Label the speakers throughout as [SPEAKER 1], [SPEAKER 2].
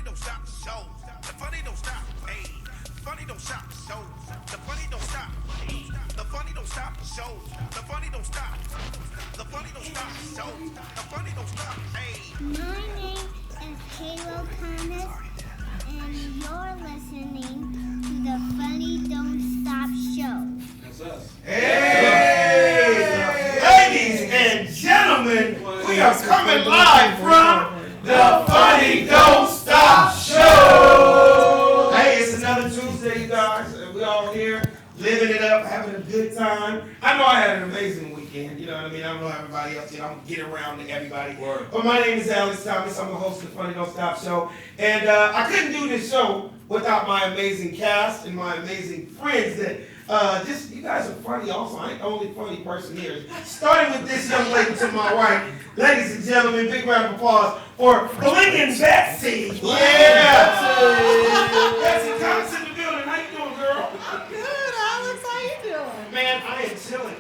[SPEAKER 1] don't stop the show. The funny don't stop. Hey, the funny don't stop the show. The funny don't stop. Hey, the funny don't stop the show. The funny don't stop. The funny don't stop the show. The funny don't stop. Hey.
[SPEAKER 2] My name is Halo Thomas, and you're listening to the Funny Don't Stop Show.
[SPEAKER 3] That's us.
[SPEAKER 4] Hey! Ladies and gentlemen, we are coming live from the Funny Don't Stop Show. Hey, it's another Tuesday, you guys, and we're all here living it up, having a good time. I know I had an amazing weekend, you know what I mean? I don't know everybody else, I'm going to get around to everybody. But my name is Alex Thomas. I'm the host of the Funny Don't Stop Show. And I couldn't do this show without my amazing cast and my amazing friends that you guys are funny also. I ain't the only funny person here. Starting with this young lady to my right. Ladies and gentlemen, big round of applause for Blinking Betsy. Yeah! Betsy Thomas in the building. How you doing, girl?
[SPEAKER 5] Good, Alex. How you doing?
[SPEAKER 4] Man, I am chilling.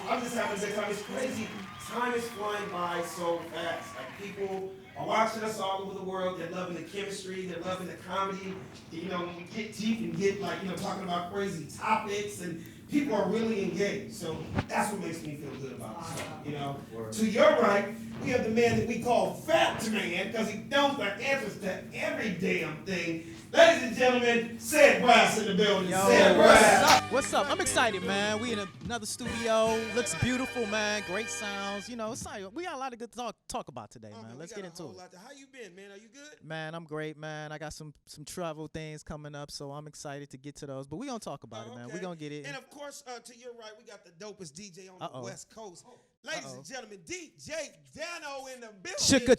[SPEAKER 4] I'm just having a good time. It's crazy. Time is flying by so fast. Like, people are watching us all over the world. They're loving the chemistry. They're loving the comedy. You know, when we get deep and get, like, you know, talking about crazy topics, and people are really engaged. So that's what makes me feel good about the show, you know. To your right, we have the man that we call Fat Man, because he knows the answers to every damn thing. Ladies and gentlemen, Sid Brass in the building.
[SPEAKER 6] Yo,
[SPEAKER 4] Sid Brass.
[SPEAKER 6] what's up? I'm excited, man. We in another studio. Looks beautiful, man. Great sounds. You know, it's like, we got a lot of good talk about today, man. Let's get into it.
[SPEAKER 1] How you been, man? Are you good?
[SPEAKER 6] Man, I'm great, man. I got some travel things coming up, so I'm excited to get to those. But we gonna talk about it, man. We gonna get it.
[SPEAKER 1] And of course, to your right, we got the dopest DJ on the West Coast. Ladies and gentlemen, DJ Dano in the building.
[SPEAKER 6] Chicka.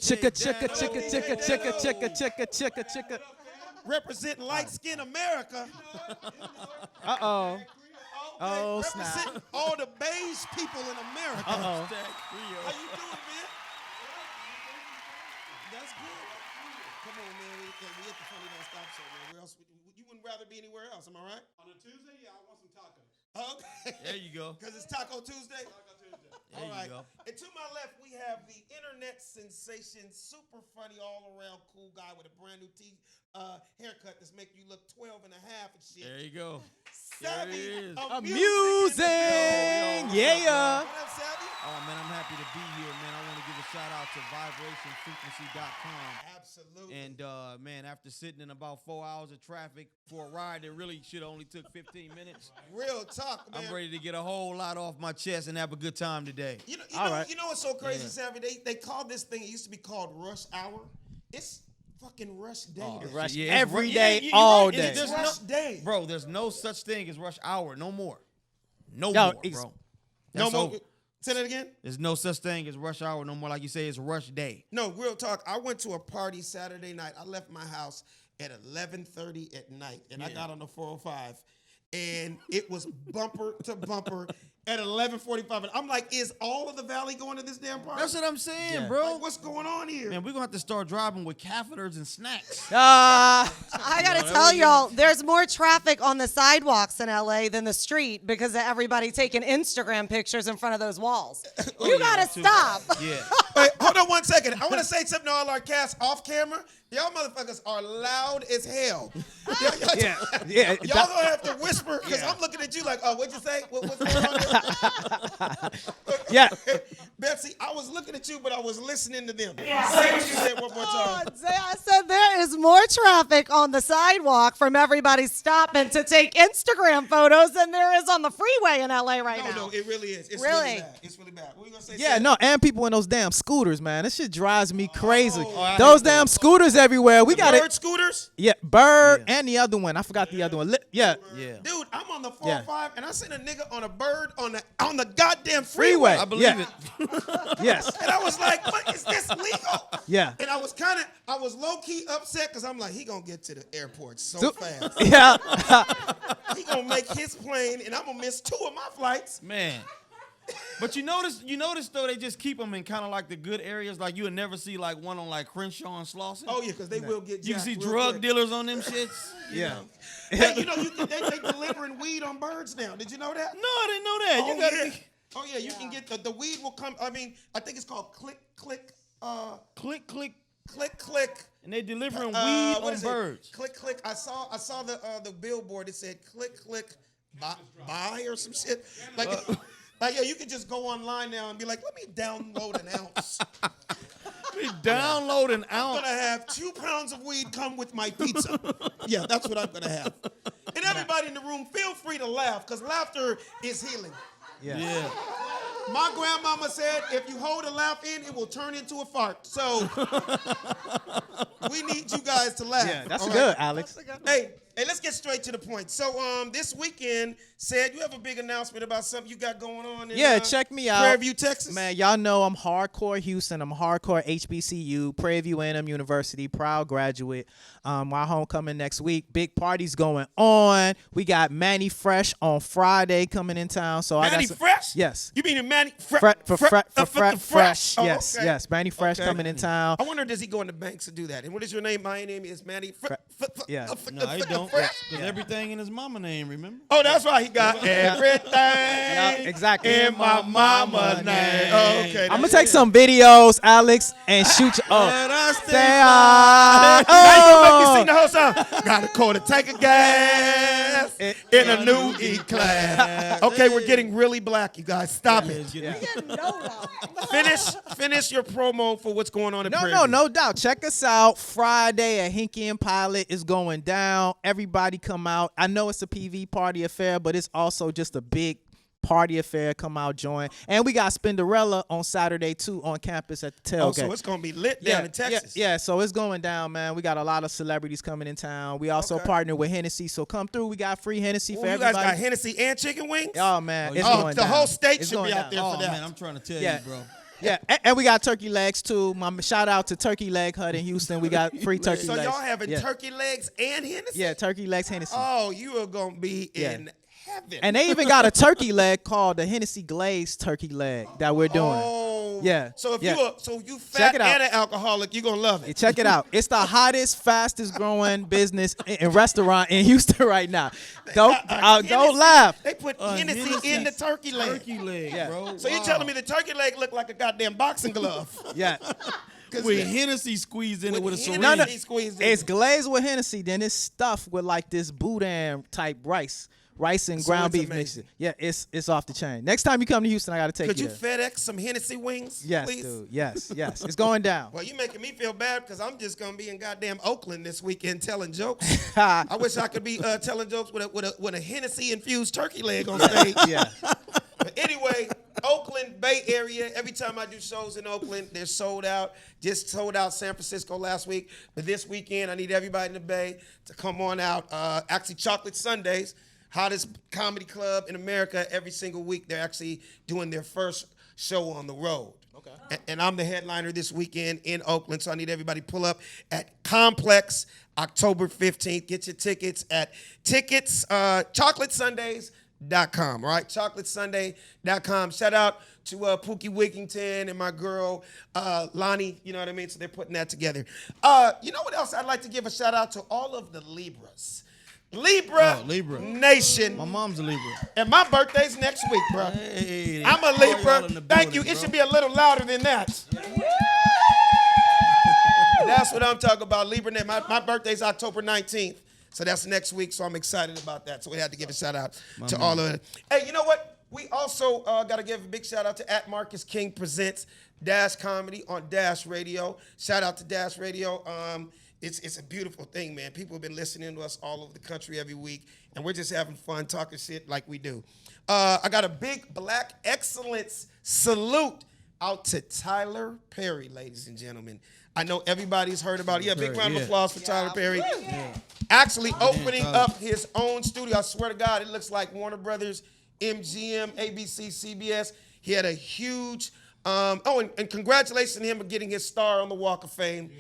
[SPEAKER 1] Representing light-skinned America.
[SPEAKER 6] Uh-oh.
[SPEAKER 1] Okay,
[SPEAKER 6] Oh, snap.
[SPEAKER 1] representing all the beige people in America.
[SPEAKER 6] Uh-oh.
[SPEAKER 1] How you doing, man? That's good. Come on, man. We at the Funny Don't Stop Show, man. Where else? You wouldn't rather be anywhere else, am I right?
[SPEAKER 3] On a Tuesday, yeah, I want some tacos.
[SPEAKER 1] Okay.
[SPEAKER 3] There you go.
[SPEAKER 1] Because it's Taco Tuesday?
[SPEAKER 3] Taco Tuesday.
[SPEAKER 1] All right. And to my left, we have the internet sensation, super funny, all-around cool guy with a brand new haircut that's making you look 12 and a half and shit.
[SPEAKER 3] There you go.
[SPEAKER 1] Savvy,
[SPEAKER 6] Amusing. Yeah.
[SPEAKER 1] What up, Savvy?
[SPEAKER 3] Oh, man, I'm happy to be here, man. I want to give a shout-out to vibrationfrequency.com.
[SPEAKER 1] Absolutely.
[SPEAKER 3] And, man, after sitting in about 4 hours of traffic for a ride that really should have only took 15 minutes,
[SPEAKER 1] Real talk, man.
[SPEAKER 3] I'm ready to get a whole lot off my chest and have a good time today.
[SPEAKER 1] You know what's so crazy, Savvy? They called this thing, it used to be called Rush Hour. It's fucking Rush Day. today.
[SPEAKER 6] Rush
[SPEAKER 3] Yeah,
[SPEAKER 6] every
[SPEAKER 3] yeah,
[SPEAKER 6] day,
[SPEAKER 3] you're
[SPEAKER 6] all
[SPEAKER 3] right.
[SPEAKER 6] day.
[SPEAKER 3] There's
[SPEAKER 1] Rush Day.
[SPEAKER 3] Bro, there's no such thing as rush hour. No more. No
[SPEAKER 6] Yo,
[SPEAKER 3] more,
[SPEAKER 6] ex-
[SPEAKER 3] bro.
[SPEAKER 1] No
[SPEAKER 3] That's
[SPEAKER 1] more.
[SPEAKER 3] over.
[SPEAKER 1] Say that again?
[SPEAKER 3] There's no such thing as rush hour no more. Like you say, it's rush day.
[SPEAKER 1] No, real talk. I went to a party Saturday night. I left my house at 11:30 at night, and I got on the 405, and it was bumper to bumper at 11:45. And I'm like, is all of the valley going to this damn party?
[SPEAKER 3] That's what I'm saying,
[SPEAKER 6] Yeah.
[SPEAKER 3] bro.
[SPEAKER 1] Like, what's going on here?
[SPEAKER 3] Man, we're going to have to start driving with catheters and snacks.
[SPEAKER 5] I gotta tell y'all, there's more traffic on the sidewalks in LA than the street because of everybody taking Instagram pictures in front of those walls. You gotta stop.
[SPEAKER 3] Yeah.
[SPEAKER 1] Wait, hold on 1 second. I want to say something to all our cast off camera. Y'all motherfuckers are loud as hell.
[SPEAKER 6] Yeah.
[SPEAKER 1] Y'all gonna have to whisper because I'm looking at you like, oh, what'd you say? What's going on there?
[SPEAKER 6] Yeah.
[SPEAKER 1] Betsy, I was looking at you, but I was listening to them. Say what you said one more
[SPEAKER 5] Oh,
[SPEAKER 1] time.
[SPEAKER 5] I said there is more traffic on the sidewalk from everybody stopping to take Instagram photos than there is on the freeway in LA right now.
[SPEAKER 1] No, it really is. It's
[SPEAKER 5] Really?
[SPEAKER 1] really bad. It's really bad. What were you gonna say?
[SPEAKER 6] Yeah,
[SPEAKER 1] Sam?
[SPEAKER 6] no, and people in those damn scooters, man. This shit drives me crazy.
[SPEAKER 3] I
[SPEAKER 6] Those
[SPEAKER 3] hate
[SPEAKER 6] damn scooters everywhere. We got
[SPEAKER 1] Bird
[SPEAKER 6] it.
[SPEAKER 1] scooters?
[SPEAKER 6] Yeah, Bird and the other one. I forgot the other one. Yeah.
[SPEAKER 3] Yeah.
[SPEAKER 1] Dude, I'm on the 405 and I seen a nigga on a bird on the goddamn freeway.
[SPEAKER 6] Freeway.
[SPEAKER 3] I believe
[SPEAKER 6] Yeah.
[SPEAKER 3] it.
[SPEAKER 6] Yes.
[SPEAKER 1] And I was like, what is this legal?
[SPEAKER 6] Yeah.
[SPEAKER 1] And I was low-key upset because I'm like, he gonna get to the airport so
[SPEAKER 6] So-
[SPEAKER 1] fast.
[SPEAKER 6] Yeah.
[SPEAKER 1] He gonna make his plane and I'm gonna miss 2 of my flights.
[SPEAKER 3] Man. But you notice though, they just keep them in kind of like the good areas. Like you would never see like one on like Crenshaw and Slauson.
[SPEAKER 1] Oh yeah, because they will get
[SPEAKER 3] You can
[SPEAKER 1] jacked
[SPEAKER 3] see
[SPEAKER 1] real
[SPEAKER 3] drug
[SPEAKER 1] quick.
[SPEAKER 3] dealers on them shits.
[SPEAKER 6] Yeah.
[SPEAKER 1] Hey, you know, they delivering weed on birds now. Did you know that?
[SPEAKER 3] No, I didn't know that. You gotta be
[SPEAKER 1] Oh yeah, you can get the weed will come. I mean, I think it's called click.
[SPEAKER 3] click.
[SPEAKER 1] click.
[SPEAKER 3] And they delivering weed
[SPEAKER 1] What
[SPEAKER 3] on
[SPEAKER 1] is it?
[SPEAKER 3] birds.
[SPEAKER 1] Click. I saw the billboard. It said click, buy or some shit. Like, yeah, you could just go online now and be like, let me download an ounce.
[SPEAKER 3] They download an
[SPEAKER 1] I'm
[SPEAKER 3] ounce.
[SPEAKER 1] gonna have 2 pounds of weed come with my pizza. Yeah, that's what I'm gonna have. And everybody in the room, feel free to laugh, because laughter is healing.
[SPEAKER 3] Yeah.
[SPEAKER 1] My grandmama said if you hold a laugh in, it will turn into a fart. So we need you guys to laugh.
[SPEAKER 6] Yeah, that's
[SPEAKER 1] all
[SPEAKER 6] good,
[SPEAKER 1] right?
[SPEAKER 6] Alex.
[SPEAKER 1] Hey, let's get straight to the point. So this weekend, said you have a big announcement about something you got going on in
[SPEAKER 6] Yeah, check me out.
[SPEAKER 1] Prairie View, Texas.
[SPEAKER 6] Man, y'all know I'm hardcore Houston. I'm hardcore HBCU, Prairie View A&M University, proud graduate. My homecoming next week. Big parties going on. We got Manny Fresh on Friday coming in town. So I
[SPEAKER 1] Manny
[SPEAKER 6] got
[SPEAKER 1] Fresh?
[SPEAKER 6] Yes.
[SPEAKER 1] You mean Manny
[SPEAKER 6] Fresh.
[SPEAKER 1] Fresh? Oh,
[SPEAKER 6] Yes,
[SPEAKER 1] okay.
[SPEAKER 6] yes. Manny Fresh
[SPEAKER 1] Okay.
[SPEAKER 6] coming in town.
[SPEAKER 1] I wonder, does he go in the banks to do that? And what is your name? My name is Manny
[SPEAKER 6] Yeah.
[SPEAKER 3] No, he don't.
[SPEAKER 1] Fresh.
[SPEAKER 3] Because everything in his mama name, remember?
[SPEAKER 1] Oh, that's right. He got everything
[SPEAKER 6] exactly.
[SPEAKER 1] in my mama name. Oh, okay.
[SPEAKER 6] I'm gonna take some videos, Alex, and shoot you up.
[SPEAKER 3] And I stay
[SPEAKER 6] Stay
[SPEAKER 1] Now you gonna make me sing the whole song. Got a quarter tank of gas in a new E-Class. Okay, we're getting really black, you guys. Stop it. Finish your promo for what's going on in Prairie View.
[SPEAKER 6] No doubt. Check us out Friday at Hinky and Pilot. Is going down. Everybody come out. I know it's a PV party affair, but it's also just a big party affair. Come out, join. And we got Spinderella on Saturday too on campus at the tailgate.
[SPEAKER 1] Oh, so it's gonna be lit down in Texas.
[SPEAKER 6] Yeah, so it's going down, man. We got a lot of celebrities coming in town. We also partner with Hennessy, so come through. We got free Hennessy
[SPEAKER 1] Ooh,
[SPEAKER 6] for
[SPEAKER 1] you
[SPEAKER 6] everybody.
[SPEAKER 1] guys got Hennessy and chicken wings?
[SPEAKER 6] Oh man, it's
[SPEAKER 1] Oh,
[SPEAKER 6] going
[SPEAKER 1] the
[SPEAKER 6] down.
[SPEAKER 1] whole state
[SPEAKER 6] It's
[SPEAKER 1] should be
[SPEAKER 6] going
[SPEAKER 1] out there
[SPEAKER 6] down.
[SPEAKER 1] for
[SPEAKER 3] Oh,
[SPEAKER 1] that.
[SPEAKER 3] man, I'm trying to tell
[SPEAKER 6] Yeah.
[SPEAKER 3] you, bro.
[SPEAKER 6] Yeah, and we got turkey legs too. Shout out to Turkey Leg Hut in Houston. We got free turkey
[SPEAKER 1] So
[SPEAKER 6] legs.
[SPEAKER 1] y'all having
[SPEAKER 6] Yeah.
[SPEAKER 1] turkey legs and Hennessy?
[SPEAKER 6] Yeah, turkey legs Hennessy.
[SPEAKER 1] Oh, you are gonna be
[SPEAKER 6] Yeah.
[SPEAKER 1] in heaven.
[SPEAKER 6] And they even got a turkey leg called the Hennessy Glazed Turkey Leg that we're doing.
[SPEAKER 1] Oh,
[SPEAKER 6] Yeah,
[SPEAKER 1] So if
[SPEAKER 6] yeah.
[SPEAKER 1] you fat
[SPEAKER 6] Check it out.
[SPEAKER 1] and an alcoholic, you're gonna love it.
[SPEAKER 6] Check it out. It's the hottest, fastest growing business and restaurant in Houston right now. Don't
[SPEAKER 1] Hennessy-
[SPEAKER 6] laugh.
[SPEAKER 1] They put Hennessy in the turkey leg.
[SPEAKER 3] Turkey leg,
[SPEAKER 6] Yeah.
[SPEAKER 3] bro.
[SPEAKER 1] So you telling me the turkey leg looked like a goddamn boxing glove?
[SPEAKER 6] Yeah.
[SPEAKER 3] With Hennessy squeezed in it with a syringe.
[SPEAKER 1] Hennessy squeezed in.
[SPEAKER 6] It's glazed with Hennessy, then it's stuffed with like this boudin type rice and ground
[SPEAKER 1] it's
[SPEAKER 6] beef
[SPEAKER 1] amazing.
[SPEAKER 6] mixture. Yeah, it's off the chain. Next time you come to Houston, I gotta take
[SPEAKER 1] Could you
[SPEAKER 6] you there.
[SPEAKER 1] FedEx some Hennessy wings,
[SPEAKER 6] Yes,
[SPEAKER 1] please?
[SPEAKER 6] dude. Yes. It's going down.
[SPEAKER 1] Well, you making me feel bad because I'm just gonna be in goddamn Oakland this weekend telling jokes. I wish I could be telling jokes with a Hennessy infused turkey leg on stage.
[SPEAKER 6] Yeah.
[SPEAKER 1] But anyway, Oakland, Bay Area. Every time I do shows in Oakland, they're sold out. Just sold out San Francisco last week. But this weekend, I need everybody in the Bay to come on out. Actually, Chocolate Sundays, hottest comedy club in America. Every single week, they're actually doing their first show on the road. Okay. And I'm the headliner this weekend in Oakland, so I need everybody to pull up at Complex October 15th. Get your tickets at chocolatesundays.com, all right? Chocolatesunday.com. Shout out to Pookie Wigington and my girl Lonnie, you know what I mean? So they're putting that together. You know what else I'd like to give a shout out to? All of the Libras. Libra Nation.
[SPEAKER 3] My mom's a Libra.
[SPEAKER 1] And my birthday's next week, bro.
[SPEAKER 3] Hey,
[SPEAKER 1] I'm a
[SPEAKER 3] all y'all
[SPEAKER 1] Libra.
[SPEAKER 3] in the
[SPEAKER 1] Thank
[SPEAKER 3] building,
[SPEAKER 1] you. It
[SPEAKER 3] bro.
[SPEAKER 1] should be a little louder than that. That's what I'm talking about. Libra Nation. My birthday's October 19th. So that's next week. So I'm excited about that. So we had to give a shout out to all of it. Hey, you know what? We also got to give a big shout out to at Marcus King Presents Dash Comedy on Dash Radio. Shout out to Dash Radio. It's a beautiful thing, man. People have been listening to us all over the country every week, and we're just having fun talking shit like we do. I got a big Black excellence salute out to Tyler Perry, ladies and gentlemen. I know everybody's heard about it. Yeah, big round of applause for Tyler Perry. Actually opening up his own studio. I swear to God, it looks like Warner Brothers, MGM, ABC, CBS. He had a huge, and congratulations to him for getting his star on the Walk of Fame.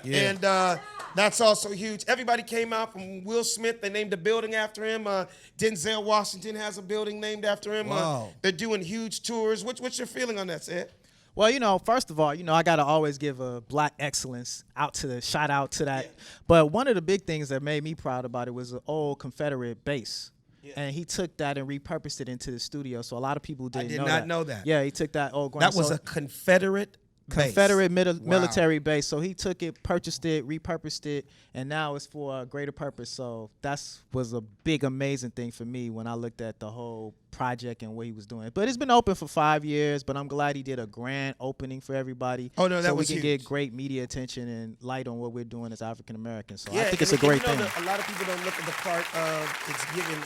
[SPEAKER 1] Yeah. And that's also huge. Everybody came out from Will Smith. They named a building after him. Denzel Washington has a building named after him.
[SPEAKER 3] Wow.
[SPEAKER 1] They're doing huge tours. What's your feeling on that, Sid?
[SPEAKER 6] Well, first of all, I got to always give a Black excellence shout out to that. Yeah. But one of the big things that made me proud about it was an old Confederate base. Yeah. And he took that and repurposed it into the studio. So a lot of people didn't know that.
[SPEAKER 1] I did not know that.
[SPEAKER 6] Yeah, he took that old ground.
[SPEAKER 1] That was a Confederate
[SPEAKER 6] Confederate military base. So he took it, purchased it, repurposed it, and now it's for a greater purpose. So that's was a big, amazing thing for me when I looked at the whole project and what he was doing. But it's been open for 5 years, but I'm glad he did a grand opening for everybody.
[SPEAKER 1] Oh, no, that
[SPEAKER 6] so
[SPEAKER 1] was
[SPEAKER 6] we can
[SPEAKER 1] huge.
[SPEAKER 6] get great media attention and light on what we're doing as African Americans. So
[SPEAKER 1] Yeah,
[SPEAKER 6] I think it's
[SPEAKER 1] and
[SPEAKER 6] a great
[SPEAKER 1] you know,
[SPEAKER 6] thing.
[SPEAKER 1] A lot of people don't look at the part of it's giving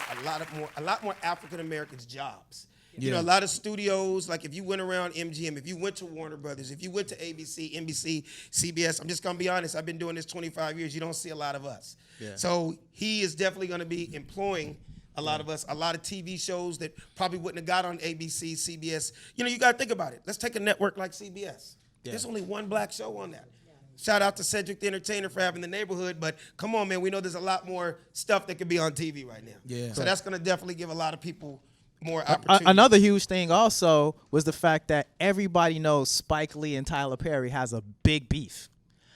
[SPEAKER 1] a lot more African Americans jobs. You know, a lot of studios, like if you went around MGM, if you went to Warner Brothers, if you went to ABC, NBC, CBS, I'm just going to be honest, I've been doing this 25 years. You don't see a lot of us.
[SPEAKER 6] Yeah.
[SPEAKER 1] So he is definitely going to be employing a lot of us, a lot of TV shows that probably wouldn't have got on ABC, CBS. You know, you got to think about it. Let's take a network like CBS. There's only one black show on that. Shout out to Cedric the Entertainer for having The Neighborhood, but come on, man, we know there's a lot more stuff that could be on TV right now.
[SPEAKER 6] Yeah.
[SPEAKER 1] So that's going to definitely give a lot of people more opportunity.
[SPEAKER 6] Another huge thing also was the fact that everybody knows Spike Lee and Tyler Perry has a big beef.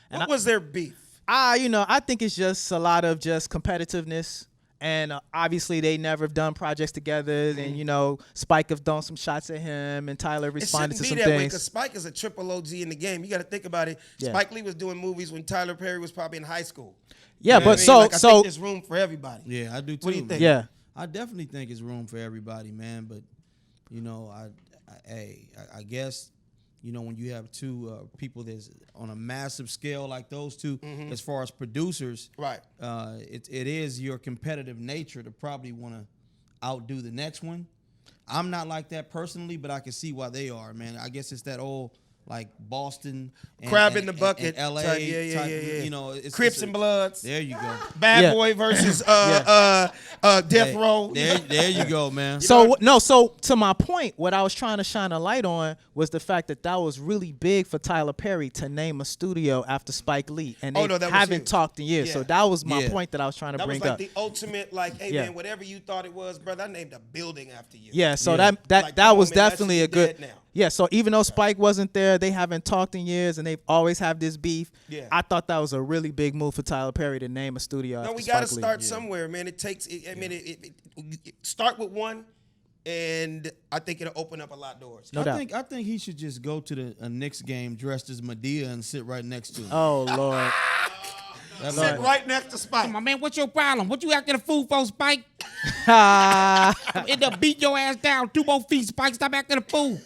[SPEAKER 6] And
[SPEAKER 1] What was their beef?
[SPEAKER 6] I think it's just a lot of just competitiveness. And obviously they never have done projects together. And, Spike have done some shots at him and Tyler
[SPEAKER 1] It
[SPEAKER 6] responded
[SPEAKER 1] shouldn't
[SPEAKER 6] to
[SPEAKER 1] be
[SPEAKER 6] some
[SPEAKER 1] that way
[SPEAKER 6] things.
[SPEAKER 1] because Spike is a triple OG in the game. You got to think about it.
[SPEAKER 6] Yeah.
[SPEAKER 1] Spike Lee was doing movies when Tyler Perry was probably in high school.
[SPEAKER 6] Yeah,
[SPEAKER 1] You know
[SPEAKER 6] but
[SPEAKER 1] what I mean? Like, I
[SPEAKER 6] so
[SPEAKER 1] think there's room for everybody.
[SPEAKER 3] Yeah, I do too.
[SPEAKER 1] What do you
[SPEAKER 3] man.
[SPEAKER 1] think?
[SPEAKER 6] yeah.
[SPEAKER 3] I definitely think it's room for everybody, man. But I guess when you have two people that's on a massive scale like those two, as far as producers,
[SPEAKER 1] Right.
[SPEAKER 3] It is your competitive nature to probably want to outdo the next one. I'm not like that personally, but I can see why they are, man. I guess it's that old like Boston,
[SPEAKER 1] Crab in the bucket
[SPEAKER 3] and LA,
[SPEAKER 1] type. Yeah.
[SPEAKER 3] It's
[SPEAKER 1] Crips
[SPEAKER 3] it's
[SPEAKER 1] and Bloods.
[SPEAKER 3] There you go.
[SPEAKER 1] Bad
[SPEAKER 6] Yeah.
[SPEAKER 1] Boy versus Death Row.
[SPEAKER 3] There you go, man.
[SPEAKER 6] So to my point, what I was trying to shine a light on was the fact that was really big for Tyler Perry to name a studio after Spike Lee, and they
[SPEAKER 1] that was
[SPEAKER 6] haven't
[SPEAKER 1] huge.
[SPEAKER 6] talked in years.
[SPEAKER 1] Yeah.
[SPEAKER 6] So that was my
[SPEAKER 3] Yeah.
[SPEAKER 6] point that I was trying to
[SPEAKER 1] That was
[SPEAKER 6] bring
[SPEAKER 1] like
[SPEAKER 6] up.
[SPEAKER 1] the ultimate, like, hey,
[SPEAKER 6] Yeah.
[SPEAKER 1] man, whatever you thought it was, brother, I named a building after you.
[SPEAKER 6] Yeah, so
[SPEAKER 3] Yeah.
[SPEAKER 6] that
[SPEAKER 1] Like,
[SPEAKER 6] that
[SPEAKER 1] come
[SPEAKER 6] was
[SPEAKER 1] on, man, that
[SPEAKER 6] definitely
[SPEAKER 1] shit
[SPEAKER 6] a
[SPEAKER 1] is
[SPEAKER 6] good.
[SPEAKER 1] dead now.
[SPEAKER 6] Yeah, so even though Spike wasn't there, they haven't talked in years, and they've always have this beef.
[SPEAKER 1] Yeah.
[SPEAKER 6] I thought that was a really big move for Tyler Perry to name a studio.
[SPEAKER 1] No,
[SPEAKER 6] after
[SPEAKER 1] we got to
[SPEAKER 6] Spike Lee.
[SPEAKER 1] start somewhere, man. It takes, start with one, and I think it'll open up a lot of doors.
[SPEAKER 6] No doubt.
[SPEAKER 3] I think he should just go to a Knicks game dressed as Medea and sit right next to him.
[SPEAKER 6] Oh Lord.
[SPEAKER 1] Sit right next to Spike.
[SPEAKER 7] My man, what's your problem? What you acting a fool for, Spike?
[SPEAKER 6] Ah.
[SPEAKER 7] End up beat your ass down. 2 more feet, Spike. Stop acting a fool.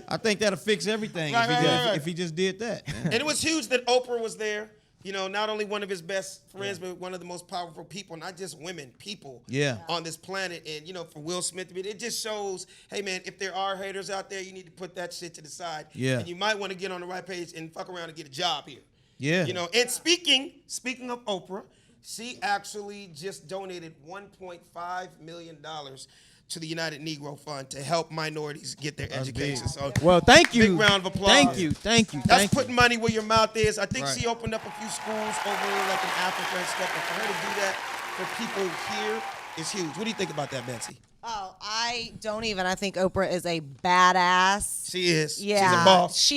[SPEAKER 3] I think that'll fix everything
[SPEAKER 1] Right.
[SPEAKER 3] if he just did that. man.
[SPEAKER 1] And it was huge that Oprah was there. You know, not only one of his best friends, but one of the most powerful people, not just women, people
[SPEAKER 3] Yeah.
[SPEAKER 1] on this planet. And, for Will Smith, it just shows, hey, man, if there are haters out there, you need to put that shit to the side.
[SPEAKER 3] Yeah.
[SPEAKER 1] And you might want to get on the right page and fuck around and get a job here.
[SPEAKER 3] Yeah.
[SPEAKER 1] And speaking of Oprah, she actually just donated $1.5 million to the United Negro Fund to help minorities get their education. So
[SPEAKER 6] Well, thank you.
[SPEAKER 1] Big round of applause.
[SPEAKER 6] Thank you.
[SPEAKER 1] that's putting money where your mouth is. I think
[SPEAKER 3] Right.
[SPEAKER 1] she opened up a few schools over like in Africa and stuff. But for her to do that for people here is huge. What do you think about that, Betsy?
[SPEAKER 5] Oh, I don't even. I think Oprah is a badass.
[SPEAKER 1] She is.
[SPEAKER 5] Yeah,
[SPEAKER 1] She's a boss.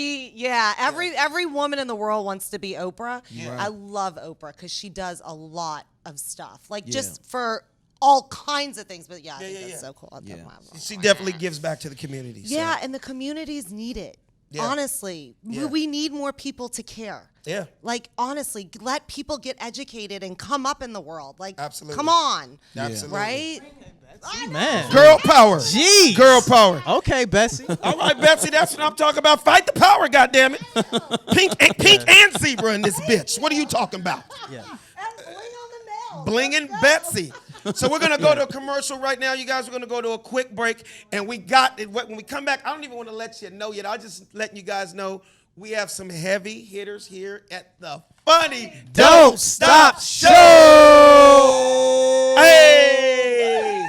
[SPEAKER 5] Every woman in the world wants to be Oprah.
[SPEAKER 1] Yeah.
[SPEAKER 5] I love Oprah because she does a lot of stuff, like
[SPEAKER 3] Yeah.
[SPEAKER 5] just for all kinds of things. But I think
[SPEAKER 1] yeah.
[SPEAKER 5] that's so cool. I
[SPEAKER 3] Yeah.
[SPEAKER 1] She definitely gives back to the community. so.
[SPEAKER 5] Yeah, and the communities need it.
[SPEAKER 1] Yeah.
[SPEAKER 5] Honestly,
[SPEAKER 1] Yeah.
[SPEAKER 5] we need more people to care.
[SPEAKER 1] Yeah.
[SPEAKER 5] Like, honestly, let people get educated and come up in the world. Like,
[SPEAKER 1] Absolutely.
[SPEAKER 5] come on.
[SPEAKER 1] Absolutely.
[SPEAKER 5] Right?
[SPEAKER 6] Man.
[SPEAKER 1] Girl power.
[SPEAKER 6] Jeez.
[SPEAKER 1] Girl power.
[SPEAKER 6] Okay, Bessie.
[SPEAKER 1] All right, Betsy, that's what I'm talking about. Fight the power, goddammit. Pink and zebra in this bitch. What are you talking about?
[SPEAKER 6] Yeah.
[SPEAKER 1] Blinging Betsy. So we're going to go to a commercial right now. You guys are going to go to a quick break. And we got it. When we come back, I don't even want to let you know yet. I'll just letting you guys know we have some heavy hitters here at the Funny
[SPEAKER 6] Don't Stop Show.
[SPEAKER 1] Hey!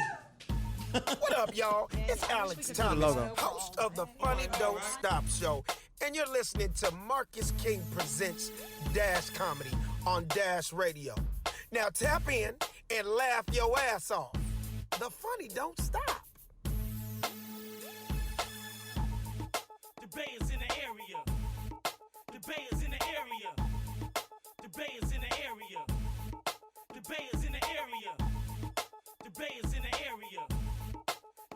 [SPEAKER 8] What up, y'all? It's Alex Thomas, host of the Funny Don't Stop Show, and you're listening to Marcus King Presents Dash Comedy on Dash Radio. Now tap in and laugh your ass off. The funny don't stop.
[SPEAKER 9] The Bay is in the area. The Bay is in the area. The Bay is in the area. The Bay is in the area. The Bay is in the area.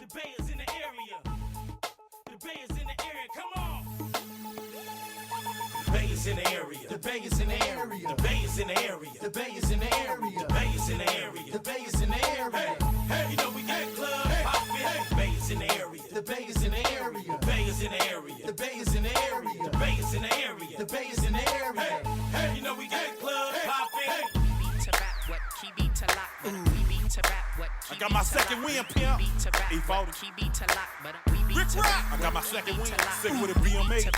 [SPEAKER 9] The Bay is in the area. The Bay is in the area. Come on. Bay is in the area. The Bay is in the area. The Bay is in the area. The Bay is in the area. The Bay is in the area. The Bay is in the area. Hey, you know we got club poppin'. The Bay is in the area. The Bay is in the area. The Bay is in the area. The Bay is in the area. The Bay is in the area. The Bay is in the area. Hey, you know we got club poppin'.
[SPEAKER 10] I got my second win, pimp. E40. Rick Rock. I got my second win. Sick with it, BMA.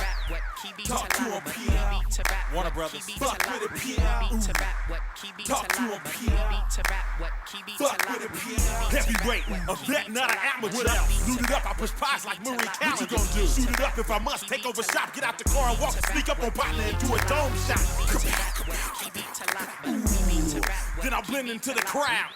[SPEAKER 10] Talk to him, pimp. Warner Brothers. Fuck with it, pimp. Talk to him, pimp. Fuck with it, pimp. Heavyweight. A vet, not an amateur. What else? Loot it up. I push pies like Murray County. What you gonna do? Shoot it up if I must. Take over shop. Get out the car and walk. Sneak up on partner and do a dome shot. Then I'll blend into the crowd.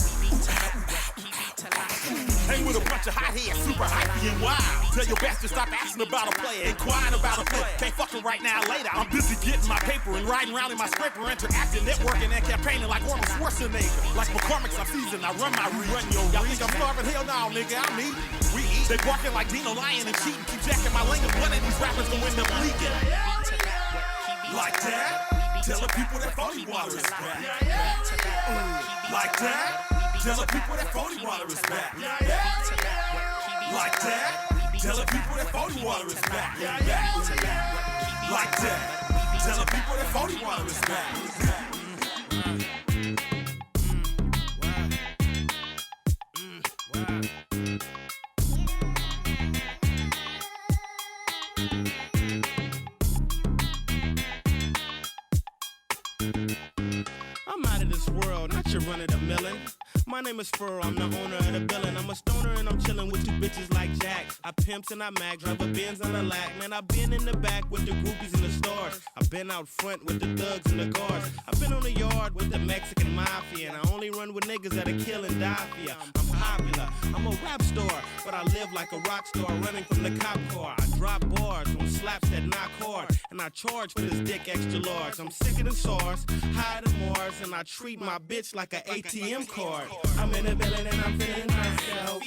[SPEAKER 10] Hang with a bunch of hot heads, super hypey and wild. Tell your bastard stop asking about a player, inquiring about a player. Can't fucking right now, later. I'm busy getting my paper and riding around in my scraper, interacting, networking, and campaigning like Arnold Schwarzenegger. Like McCormick's, I'm seasoned. I run my run your y'all think I'm starving? Hell no, nigga, I'm me. We eat. They barking like Dino lying and cheating. Keep jacking my lane, and one of these rappers gonna end up leaking. Like that? Tell the people that phony water is back. Like that? Tell the people that phony water is back. Like that? Tell the people that phony water is back. Like that? Tell the people that phony water is back.
[SPEAKER 9] I'm out of this world, not your run-of-the-millin'. My name is Furrow, I'm the owner of the billin'. I'm a stoner and I'm chillin' with two bitches like Jack. I pimps and I mag, drive a Benz on the lack. Man, I've been in the back with the groupies and the stars. I've been out front with the thugs and the guards. I've been on the yard with the Mexican mafia. And I only run with niggas that'll kill and die for ya. I'm popular, I'm a rap star, but I live like a rock star running from the cop car. I drop bars on slaps that knock hard. And I charge for this dick extra large. I'm sicker than SARS, higher than Mars. And I treat my bitch like an ATM card. I'm in the building and I'm feeling myself.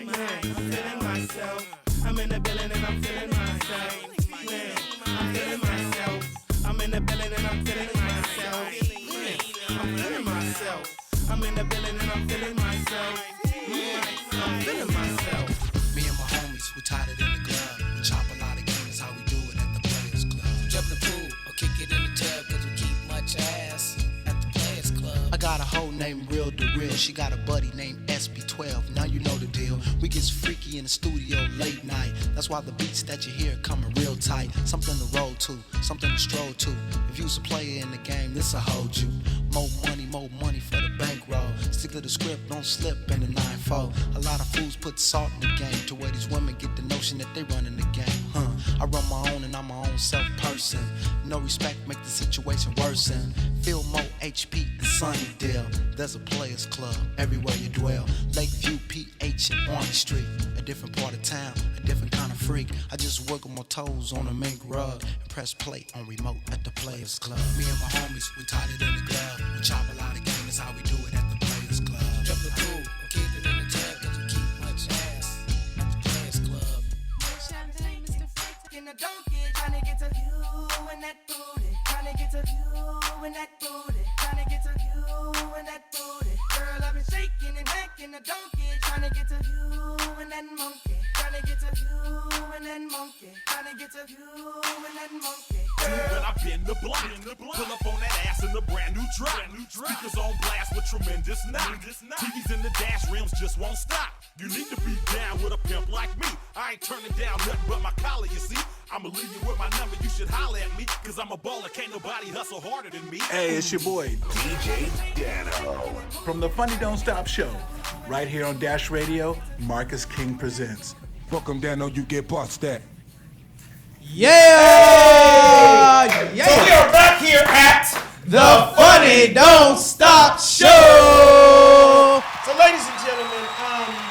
[SPEAKER 9] Man, I'm feeling myself. I'm in the building and I'm feeling myself. Man, I'm feeling myself. I'm in the building and I'm feeling myself. Man, I'm feeling myself. I'm in the building and I'm feeling myself. Man, I'm feeling myself.
[SPEAKER 11] Me and my homies, we tied it in the club. We chop a lot of games, how we do it at the Players Club. Jump in the pool or kick it in the tub, cause we keep much ass at the Players Club. I got a hoe named Real DeReal. She got a buddy named SB12. Now you know the deal. We get freaky in the studio late night. That's why the beats that you hear coming real tight. Something to roll to, something to stroll to. If you's a player in the game, this'll hold you. More money for the bankroll. Stick to the script, don't slip in the 9-4. A lot of fools put salt in the game to where these women get the notion that they running the game. I run my own and I'm my own self-person. No respect make the situation worsen. Feel more HP and Sunnydale. There's a Players Club everywhere you dwell. Lakeview, PH, and Orange Street. A different part of town, a different kind of freak. I just wiggle my toes on a mink rug and press play on remote at the Players Club. Me and my homies, we tied it in the club. We chop a lot of game, that's how we do it at the Players Club. Jump the pool, or keep it in the tub, cause we keep much ass at the Players Club.
[SPEAKER 12] Tryna get to you and that booty. Tryna get to you and that booty. Tryna get to you and that booty. Girl, I've been shaking and hacking a donkey. Tryna get to you and that monkey. Tryna get to you and that monkey. Tryna get to you and that monkey.
[SPEAKER 10] When I bend the block, pull up on that ass in a brand new drop. Speakers on blast with tremendous knock. TVs in the dash rims just won't stop. You need to be down with a pimp like me. I ain't turning down nothing but my collar, you see. I'ma leave you with my number, you should holler at me. Cause I'm a baller, can't nobody hustle harder than me.
[SPEAKER 13] Hey, it's your boy, DJ Dano. From the Funny Don't Stop show, right here on Dash Radio, Marcus King presents.
[SPEAKER 4] Welcome, Dano, you get bust that.
[SPEAKER 6] Yeah! Yeah!
[SPEAKER 4] So we are back here at
[SPEAKER 6] the Funny Don't Stop show!
[SPEAKER 1] So, ladies and gentlemen,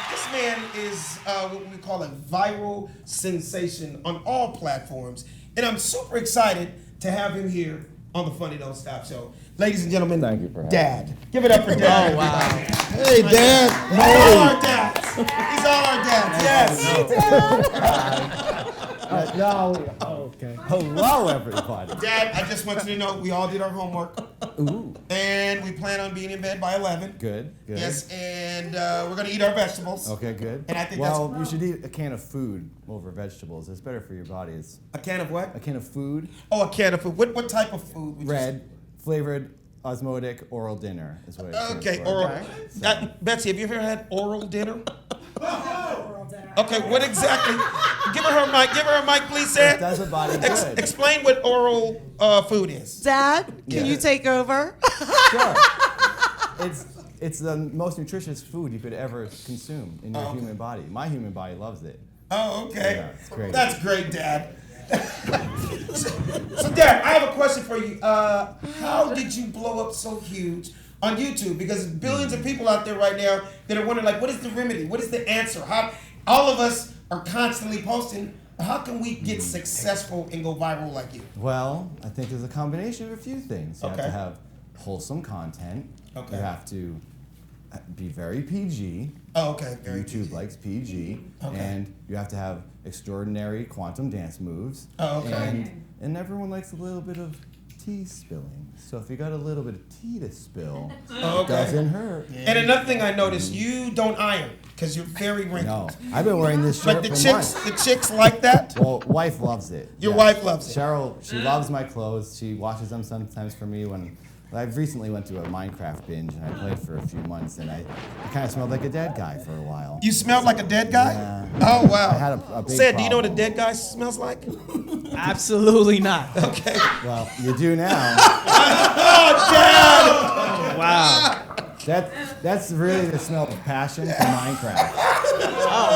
[SPEAKER 1] this man is what we call a viral sensation on all platforms. And I'm super excited to have him here on the Funny Don't Stop show. Ladies and gentlemen, thank you for Dad. Give it up for Dad.
[SPEAKER 6] Oh, wow.
[SPEAKER 1] Hey, Dad. He's all our dads. He's all our dads. Yes.
[SPEAKER 14] No. Okay. Hello, everybody.
[SPEAKER 1] Dad, I just want you to know we all did our homework.
[SPEAKER 14] Ooh.
[SPEAKER 1] And we plan on being in bed by 11.
[SPEAKER 14] Good.
[SPEAKER 1] Yes, and we're going to eat our vegetables.
[SPEAKER 14] Okay, good.
[SPEAKER 1] And I think
[SPEAKER 14] well, you should eat a can of food over vegetables. It's better for your body. It's
[SPEAKER 1] a can of what?
[SPEAKER 14] A can of food.
[SPEAKER 1] Oh, a can of food. What type of food? Would
[SPEAKER 14] Red, flavored, osmotic, oral dinner is what it stands
[SPEAKER 1] Okay,
[SPEAKER 14] for.
[SPEAKER 1] oral. Betsy, have you ever had oral dinner? Okay, what exactly? Give her a mic, please, Sam.
[SPEAKER 14] It does a body good.
[SPEAKER 1] Explain what oral food is.
[SPEAKER 5] Dad, can you take over?
[SPEAKER 14] Sure. It's the most nutritious food you could ever consume in your human body. My human body loves it.
[SPEAKER 1] Oh, okay.
[SPEAKER 14] Yeah, it's great.
[SPEAKER 1] That's great, Dad. So, Dad, I have a question for you. How did you blow up so huge on YouTube? Because there's billions of people out there right now that are wondering, like, what is the remedy? What is the answer? How all of us are constantly posting. How can we get successful and go viral like you?
[SPEAKER 14] Well, I think there's a combination of a few things. You have
[SPEAKER 1] Okay.
[SPEAKER 14] to have wholesome content.
[SPEAKER 1] Okay.
[SPEAKER 14] You have to be very PG.
[SPEAKER 1] Oh, okay. Very
[SPEAKER 14] YouTube likes PG.
[SPEAKER 1] Okay.
[SPEAKER 14] And you have to have extraordinary quantum dance moves.
[SPEAKER 1] Oh, okay.
[SPEAKER 14] And everyone likes a little bit of tea spilling. So if you got a little bit of tea to spill,
[SPEAKER 1] Oh, okay.
[SPEAKER 14] it doesn't hurt.
[SPEAKER 1] And another thing I noticed, you don't iron because you're very wrinkled.
[SPEAKER 14] No, I've been wearing this shirt
[SPEAKER 1] But the
[SPEAKER 14] for
[SPEAKER 1] chicks,
[SPEAKER 14] months.
[SPEAKER 1] the chicks like that.
[SPEAKER 14] Well, wife loves it.
[SPEAKER 1] Your wife loves it.
[SPEAKER 14] Cheryl, she loves my clothes. She washes them sometimes for me when. I've recently went to a Minecraft binge and I played for a few months and I kind of smelled like a dead guy for a while.
[SPEAKER 1] You smelled like a dead guy?
[SPEAKER 14] Yeah.
[SPEAKER 1] Oh, wow.
[SPEAKER 14] I had a big
[SPEAKER 1] Sid, do you know what a
[SPEAKER 14] problem.
[SPEAKER 1] dead guy smells like?
[SPEAKER 6] Absolutely not.
[SPEAKER 1] Okay.
[SPEAKER 14] Well, you do now.
[SPEAKER 1] Oh, Dad!
[SPEAKER 6] Wow.
[SPEAKER 14] That's really the smell of passion for Minecraft.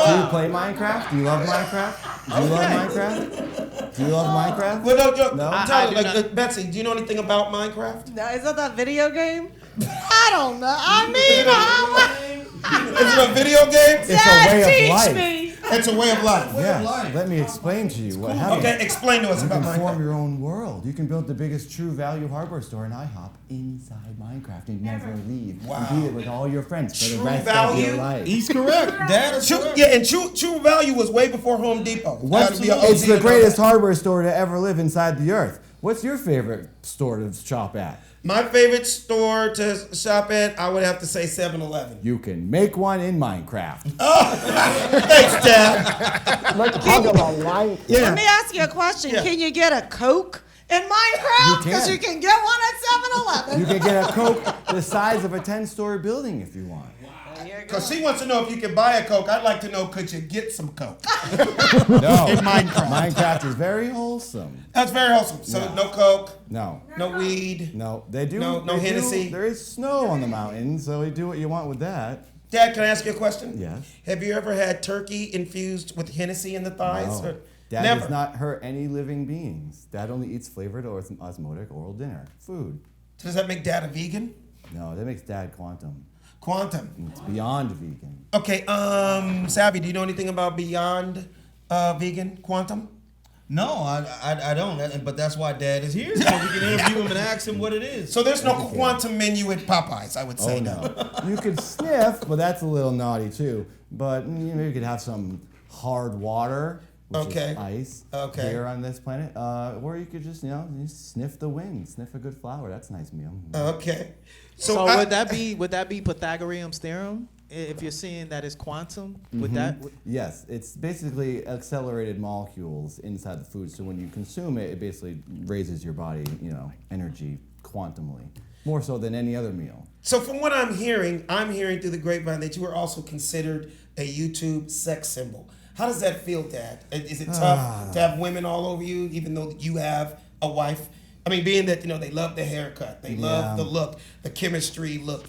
[SPEAKER 14] Do you play Minecraft? Do you love Minecraft? Do you love Minecraft? Do you love Minecraft?
[SPEAKER 1] Well, no,
[SPEAKER 14] No?
[SPEAKER 1] I'm telling you, like, Betsy, do you know anything about Minecraft?
[SPEAKER 5] No, is that that video game? I don't know. I mean,
[SPEAKER 1] Is it a video game?
[SPEAKER 14] It's a way of
[SPEAKER 5] teach
[SPEAKER 14] life.
[SPEAKER 5] me.
[SPEAKER 1] It's a way of life.
[SPEAKER 14] Yes. Let me explain to you what happens.
[SPEAKER 1] Okay, explain to us
[SPEAKER 14] You
[SPEAKER 1] about
[SPEAKER 14] can form
[SPEAKER 1] Minecraft.
[SPEAKER 14] your own world. You can build the biggest true value hardware store in IHOP inside Minecraft and never leave.
[SPEAKER 1] Wow.
[SPEAKER 14] And do it with all your friends for the
[SPEAKER 1] True
[SPEAKER 14] rest of
[SPEAKER 1] value?
[SPEAKER 14] your life.
[SPEAKER 3] He's correct. Dad is
[SPEAKER 1] True,
[SPEAKER 3] correct.
[SPEAKER 1] yeah, and True Value was way before Home Depot.
[SPEAKER 14] What's,
[SPEAKER 1] Gotta be an
[SPEAKER 14] it's
[SPEAKER 1] OG
[SPEAKER 14] the
[SPEAKER 1] to know
[SPEAKER 14] greatest
[SPEAKER 1] that.
[SPEAKER 14] hardware store to ever live inside the earth. What's your favorite store to shop at?
[SPEAKER 1] My favorite store to shop at, I would have to say 7-Eleven.
[SPEAKER 14] You can make one in Minecraft.
[SPEAKER 1] Thanks, Dad.
[SPEAKER 14] Let's talk about life.
[SPEAKER 5] Let me ask you a question.
[SPEAKER 1] Yeah.
[SPEAKER 5] Can you get a Coke in Minecraft?
[SPEAKER 14] You
[SPEAKER 5] Because
[SPEAKER 14] can.
[SPEAKER 5] you can get one at 7-Eleven.
[SPEAKER 14] You can get a Coke the size of a 10-story building if you want.
[SPEAKER 1] Because she wants to know if you can buy a Coke. I'd like to know, could you get some Coke?
[SPEAKER 14] No.
[SPEAKER 1] In Minecraft.
[SPEAKER 14] Minecraft is very wholesome.
[SPEAKER 1] That's very wholesome. So
[SPEAKER 14] Yeah.
[SPEAKER 1] no Coke,
[SPEAKER 14] No.
[SPEAKER 1] no weed.
[SPEAKER 14] No, they do.
[SPEAKER 1] No
[SPEAKER 14] they do-
[SPEAKER 1] Hennessy?
[SPEAKER 14] There is snow on the mountain, so you do what you want with that.
[SPEAKER 1] Dad, can I ask you a question?
[SPEAKER 14] Yes.
[SPEAKER 1] Have you ever had turkey infused with Hennessy in the thighs?
[SPEAKER 14] No.
[SPEAKER 1] Or-
[SPEAKER 14] Dad
[SPEAKER 1] Never.
[SPEAKER 14] does not hurt any living beings. Dad only eats flavored or osmotic oral dinner. Food.
[SPEAKER 1] Does that make Dad a vegan?
[SPEAKER 14] No, that makes Dad quantum.
[SPEAKER 1] Quantum.
[SPEAKER 14] It's beyond vegan.
[SPEAKER 1] Okay, Savvy, do you know anything about Beyond Vegan Quantum?
[SPEAKER 3] No, I don't. But that's why Dad is here, so we can interview him and ask him what it is.
[SPEAKER 1] So there's no quantum menu at Popeyes, I would say.
[SPEAKER 14] Oh no. You could sniff, but that's a little naughty too. But maybe you could have some hard water, which
[SPEAKER 1] Okay.
[SPEAKER 14] is ice,
[SPEAKER 1] Okay.
[SPEAKER 14] here on this planet. Or you could just, just sniff the wind, sniff a good flower. That's a nice meal.
[SPEAKER 1] Okay.
[SPEAKER 6] So would that be Pythagorean's theorem? If you're seeing that it's quantum, would that?
[SPEAKER 14] Yes, it's basically accelerated molecules inside the food. So when you consume it, it basically raises your body, energy quantumly, more so than any other meal.
[SPEAKER 1] So from what I'm hearing through the grapevine that you are also considered a YouTube sex symbol. How does that feel, Dad? Is it tough to have women all over you, even though you have a wife? I mean, being that they love the haircut, they love the look, the chemistry look,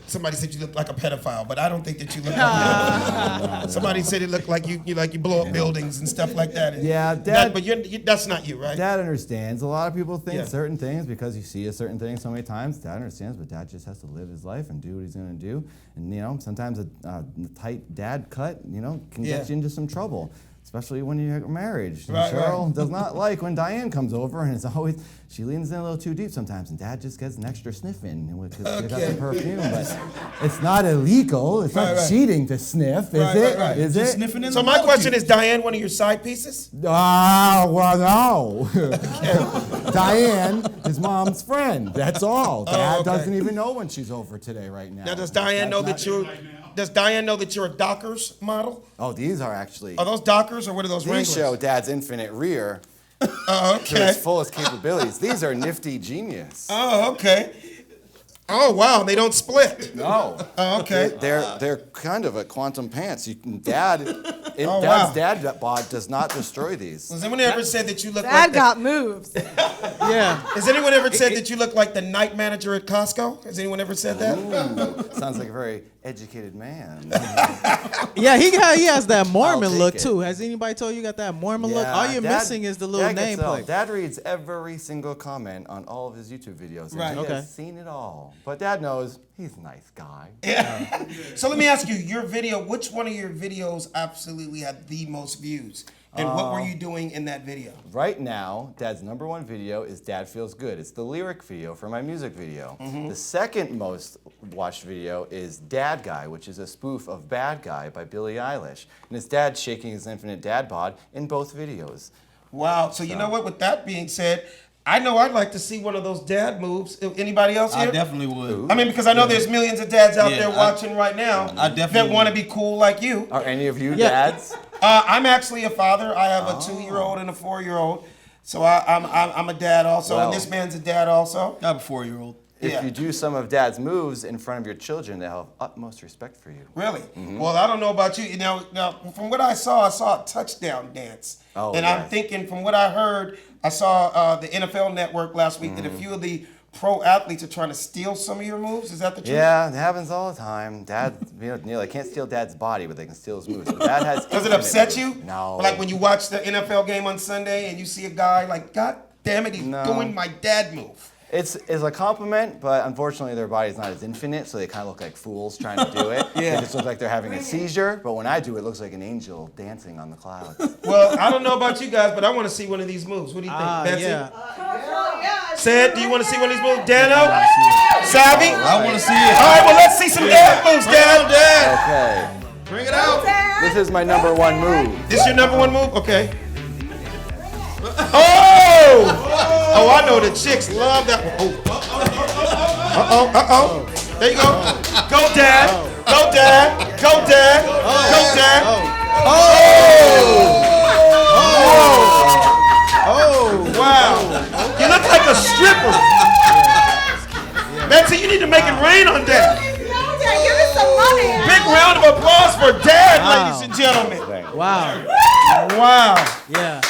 [SPEAKER 1] somebody said you look like a pedophile, but I don't think that you look like. Somebody said it looked like you blow up buildings and stuff like that.
[SPEAKER 14] Yeah, Dad.
[SPEAKER 1] But that's not you, right?
[SPEAKER 14] Dad understands. A lot of people think
[SPEAKER 1] Yeah.
[SPEAKER 14] certain things because you see a certain thing so many times. Dad understands, but Dad just has to live his life and do what he's gonna do. And sometimes a tight dad cut, can
[SPEAKER 1] Yeah.
[SPEAKER 14] get you into some trouble. especially when you're married.
[SPEAKER 1] Right,
[SPEAKER 14] Cheryl does not like when Diane comes over, and it's always, she leans in a little too deep sometimes, and Dad just gets an extra sniff in because she got some perfume. But it's not illegal. It's not cheating to sniff, is it? Is
[SPEAKER 1] Just
[SPEAKER 14] it?
[SPEAKER 1] sniffing in so my question is, Diane one of your side pieces?
[SPEAKER 14] Ah, well, no. Diane is Mom's friend. That's all. Dad doesn't even know when she's over today right now.
[SPEAKER 1] Now, does Diane know that you're? Does Diane know that you're a Dockers model?
[SPEAKER 14] Oh, these are actually.
[SPEAKER 1] Are those Dockers or what are those
[SPEAKER 14] These
[SPEAKER 1] Wranglers?
[SPEAKER 14] show Dad's infinite rear.
[SPEAKER 1] Okay.
[SPEAKER 14] To its fullest capabilities. These are nifty genius.
[SPEAKER 1] Oh, okay. Oh, wow. They don't split.
[SPEAKER 14] No.
[SPEAKER 1] Oh, okay.
[SPEAKER 14] They're kind of a quantum pants. You can, Dad's
[SPEAKER 1] wow.
[SPEAKER 14] dad bod does not destroy these.
[SPEAKER 1] Has anyone ever said that you look
[SPEAKER 5] Dad
[SPEAKER 1] like
[SPEAKER 5] got moves.
[SPEAKER 6] Yeah.
[SPEAKER 1] Has anyone ever said that you look like the night manager at Costco? Has anyone ever said that?
[SPEAKER 14] Ooh, sounds like a very educated man.
[SPEAKER 6] Yeah, he has that Mormon
[SPEAKER 14] take
[SPEAKER 6] look
[SPEAKER 14] it.
[SPEAKER 6] too. Has anybody told you got that Mormon look? All you're missing is the little nameplate.
[SPEAKER 14] Dad reads every single comment on all of his YouTube videos. And
[SPEAKER 1] Right.
[SPEAKER 14] He
[SPEAKER 6] Okay.
[SPEAKER 14] has seen it all. But Dad knows he's a nice guy.
[SPEAKER 1] So let me ask you, your video, which one of your videos absolutely had the most views? And what were you doing in that video?
[SPEAKER 14] Right now, Dad's #1 video is Dad Feels Good. It's the lyric video for my music video. The second most watched video is Dad Guy, which is a spoof of Bad Guy by Billie Eilish. And it's Dad shaking his infinite dad bod in both videos.
[SPEAKER 1] Wow. So you know what? With that being said, I know I'd like to see one of those dad moves. Anybody else here?
[SPEAKER 3] I definitely would.
[SPEAKER 1] I mean, because I know there's millions of dads out
[SPEAKER 3] Yeah,
[SPEAKER 1] there watching right now
[SPEAKER 3] I definitely
[SPEAKER 1] that want to be cool like you.
[SPEAKER 14] Are any of you dads?
[SPEAKER 1] I'm actually a father. I have a 2-year-old and a 4-year-old. So I'm a dad also,
[SPEAKER 14] Well,
[SPEAKER 1] and this man's a dad also.
[SPEAKER 3] I have a 4-year-old.
[SPEAKER 14] If you do some of Dad's moves in front of your children, they'll have utmost respect for you.
[SPEAKER 1] Really? Well, I don't know about you. Now, from what I saw a touchdown dance.
[SPEAKER 14] Oh,
[SPEAKER 1] and
[SPEAKER 14] yes.
[SPEAKER 1] I'm thinking, from what I heard, I saw the NFL Network last week that a few of the pro athletes are trying to steal some of your moves. Is that the truth?
[SPEAKER 14] Yeah, it happens all the time. Dad, they can't steal Dad's body, but they can steal his moves. But Dad has.
[SPEAKER 1] Does it
[SPEAKER 14] infinite
[SPEAKER 1] upset
[SPEAKER 14] moves.
[SPEAKER 1] you?
[SPEAKER 14] No.
[SPEAKER 1] Like when you watch the NFL game on Sunday and you see a guy like, God damn it, he's doing my dad move.
[SPEAKER 14] It's a compliment, but unfortunately their body's not as infinite, so they kind of look like fools trying to do it.
[SPEAKER 1] Yeah.
[SPEAKER 14] They just look like they're having a seizure, but when I do it, it looks like an angel dancing on the clouds.
[SPEAKER 1] Well, I don't know about you guys, but I want to see one of these moves. What do you think, Betsy?
[SPEAKER 6] Yeah.
[SPEAKER 1] Sid, do you want to see one of these moves? Dano? Savvy?
[SPEAKER 3] I want to see it.
[SPEAKER 1] All right, well, let's see some dad moves, Dad.
[SPEAKER 14] Okay.
[SPEAKER 1] Bring it out.
[SPEAKER 14] This is my #1 move.
[SPEAKER 1] This your #1 move? Okay. Oh! Oh, I know the chicks love that one. Oh. Uh-oh. There you go. Go, Dad. Go, Dad. Go, Dad. Go, Dad. Oh! Wow. You look like a stripper. Betsy, you need to make it rain on Dad.
[SPEAKER 5] Give us some money.
[SPEAKER 1] Big round of applause for Dad, ladies and gentlemen.
[SPEAKER 6] Wow.
[SPEAKER 1] Wow.
[SPEAKER 6] Yeah.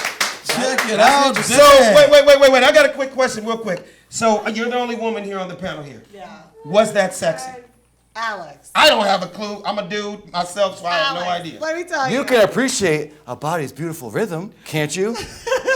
[SPEAKER 3] Check it out.
[SPEAKER 1] So, wait. I got a quick question, real quick. So, you're the only woman here on the panel here.
[SPEAKER 5] Yeah.
[SPEAKER 1] Was that sexy?
[SPEAKER 5] Alex.
[SPEAKER 1] I don't have a clue. I'm a dude myself, so I have no idea.
[SPEAKER 5] Let me tell you.
[SPEAKER 14] You can appreciate a body's beautiful rhythm, can't you?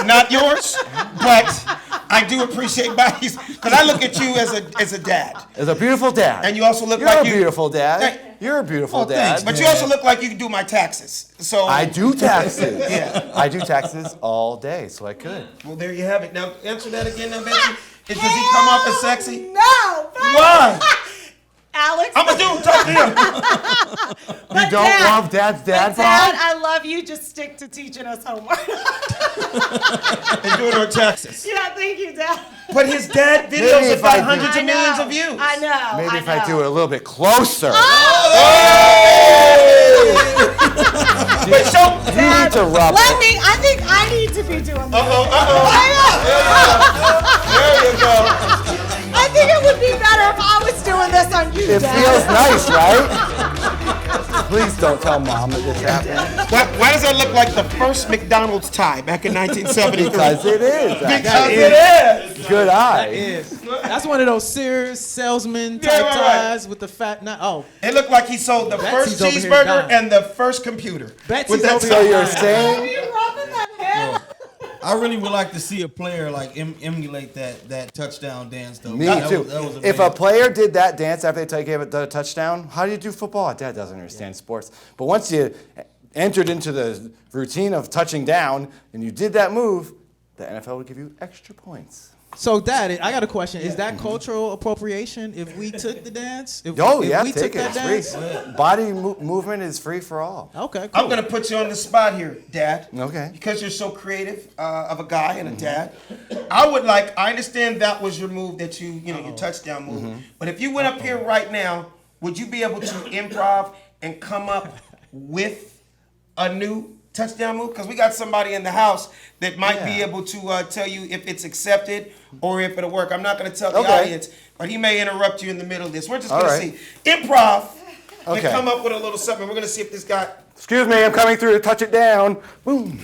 [SPEAKER 1] Not yours, but I do appreciate bodies because I look at you as a dad.
[SPEAKER 14] As a beautiful dad.
[SPEAKER 1] And you also look
[SPEAKER 14] You're
[SPEAKER 1] like
[SPEAKER 14] a beautiful dad.
[SPEAKER 1] Hey.
[SPEAKER 14] You're a beautiful dad.
[SPEAKER 1] But you also look like you can do my taxes. So
[SPEAKER 14] I do taxes.
[SPEAKER 1] Yeah.
[SPEAKER 14] I do taxes all day, so I could.
[SPEAKER 1] Well, there you have it. Now answer that again, now, Betsy. Does he come off as sexy?
[SPEAKER 5] No.
[SPEAKER 1] Why?
[SPEAKER 5] Alex.
[SPEAKER 1] I'm a dude. Talk to him.
[SPEAKER 14] You don't love Dad's dad bod?
[SPEAKER 5] Dad, I love you. Just stick to teaching us homework.
[SPEAKER 1] And doing our taxes.
[SPEAKER 5] Yeah, thank you, Dad.
[SPEAKER 1] But his dad
[SPEAKER 14] Maybe
[SPEAKER 1] videos
[SPEAKER 14] if
[SPEAKER 1] have got
[SPEAKER 14] I
[SPEAKER 1] hundreds
[SPEAKER 14] did-
[SPEAKER 1] of millions of views.
[SPEAKER 5] I know.
[SPEAKER 14] Maybe if I do it a little bit closer.
[SPEAKER 1] Wait, so
[SPEAKER 14] You need to rub it.
[SPEAKER 5] I think I need to be doing this.
[SPEAKER 1] There you go.
[SPEAKER 5] I think it would be better if I was doing this on you,
[SPEAKER 14] It
[SPEAKER 5] Dad.
[SPEAKER 14] feels nice, right? Please don't tell Mom that this happened.
[SPEAKER 1] Why does that look like the first McDonald's tie back in 1973?
[SPEAKER 14] Because it is.
[SPEAKER 1] Because it is.
[SPEAKER 14] Good eye.
[SPEAKER 6] That's one of those Sears salesman type
[SPEAKER 1] Yeah, right.
[SPEAKER 6] ties with the fat.
[SPEAKER 1] It looked like he sold the
[SPEAKER 6] Betsy's
[SPEAKER 1] first
[SPEAKER 6] over here
[SPEAKER 1] cheeseburger
[SPEAKER 6] dying.
[SPEAKER 1] and the first computer.
[SPEAKER 6] Betsy's
[SPEAKER 1] With that
[SPEAKER 6] over
[SPEAKER 14] So
[SPEAKER 6] here
[SPEAKER 14] you're
[SPEAKER 6] dying.
[SPEAKER 14] saying
[SPEAKER 3] I really would like to see a player like emulate that touchdown dance though.
[SPEAKER 14] Me
[SPEAKER 3] That
[SPEAKER 14] too.
[SPEAKER 3] was
[SPEAKER 14] If
[SPEAKER 3] amazing.
[SPEAKER 14] a player did that dance after they gave it the touchdown, how do you do football? Dad doesn't understand sports. But once you entered into the routine of touching down and you did that move, the NFL would give you extra points.
[SPEAKER 6] So, Dad, I got a question. Is that cultural appropriation if we took the dance? If we
[SPEAKER 14] take it. It's free. Body movement is free for all.
[SPEAKER 6] Okay, cool.
[SPEAKER 1] I'm gonna put you on the spot here, Dad.
[SPEAKER 14] Okay.
[SPEAKER 1] Because you're so creative of a guy and a dad. I understand that was your move that your touchdown move. But if you went up here right now, would you be able to improv and come up with a new touchdown move? Because we got somebody in the house that might be able to tell you if it's accepted or if it'll work. I'm not going to tell the audience, but he may interrupt you in the middle of this. We're just going to see. Improv and come up with a little something. We're going to see if this guy...
[SPEAKER 14] Excuse me, I'm coming through to touch it down. Boom.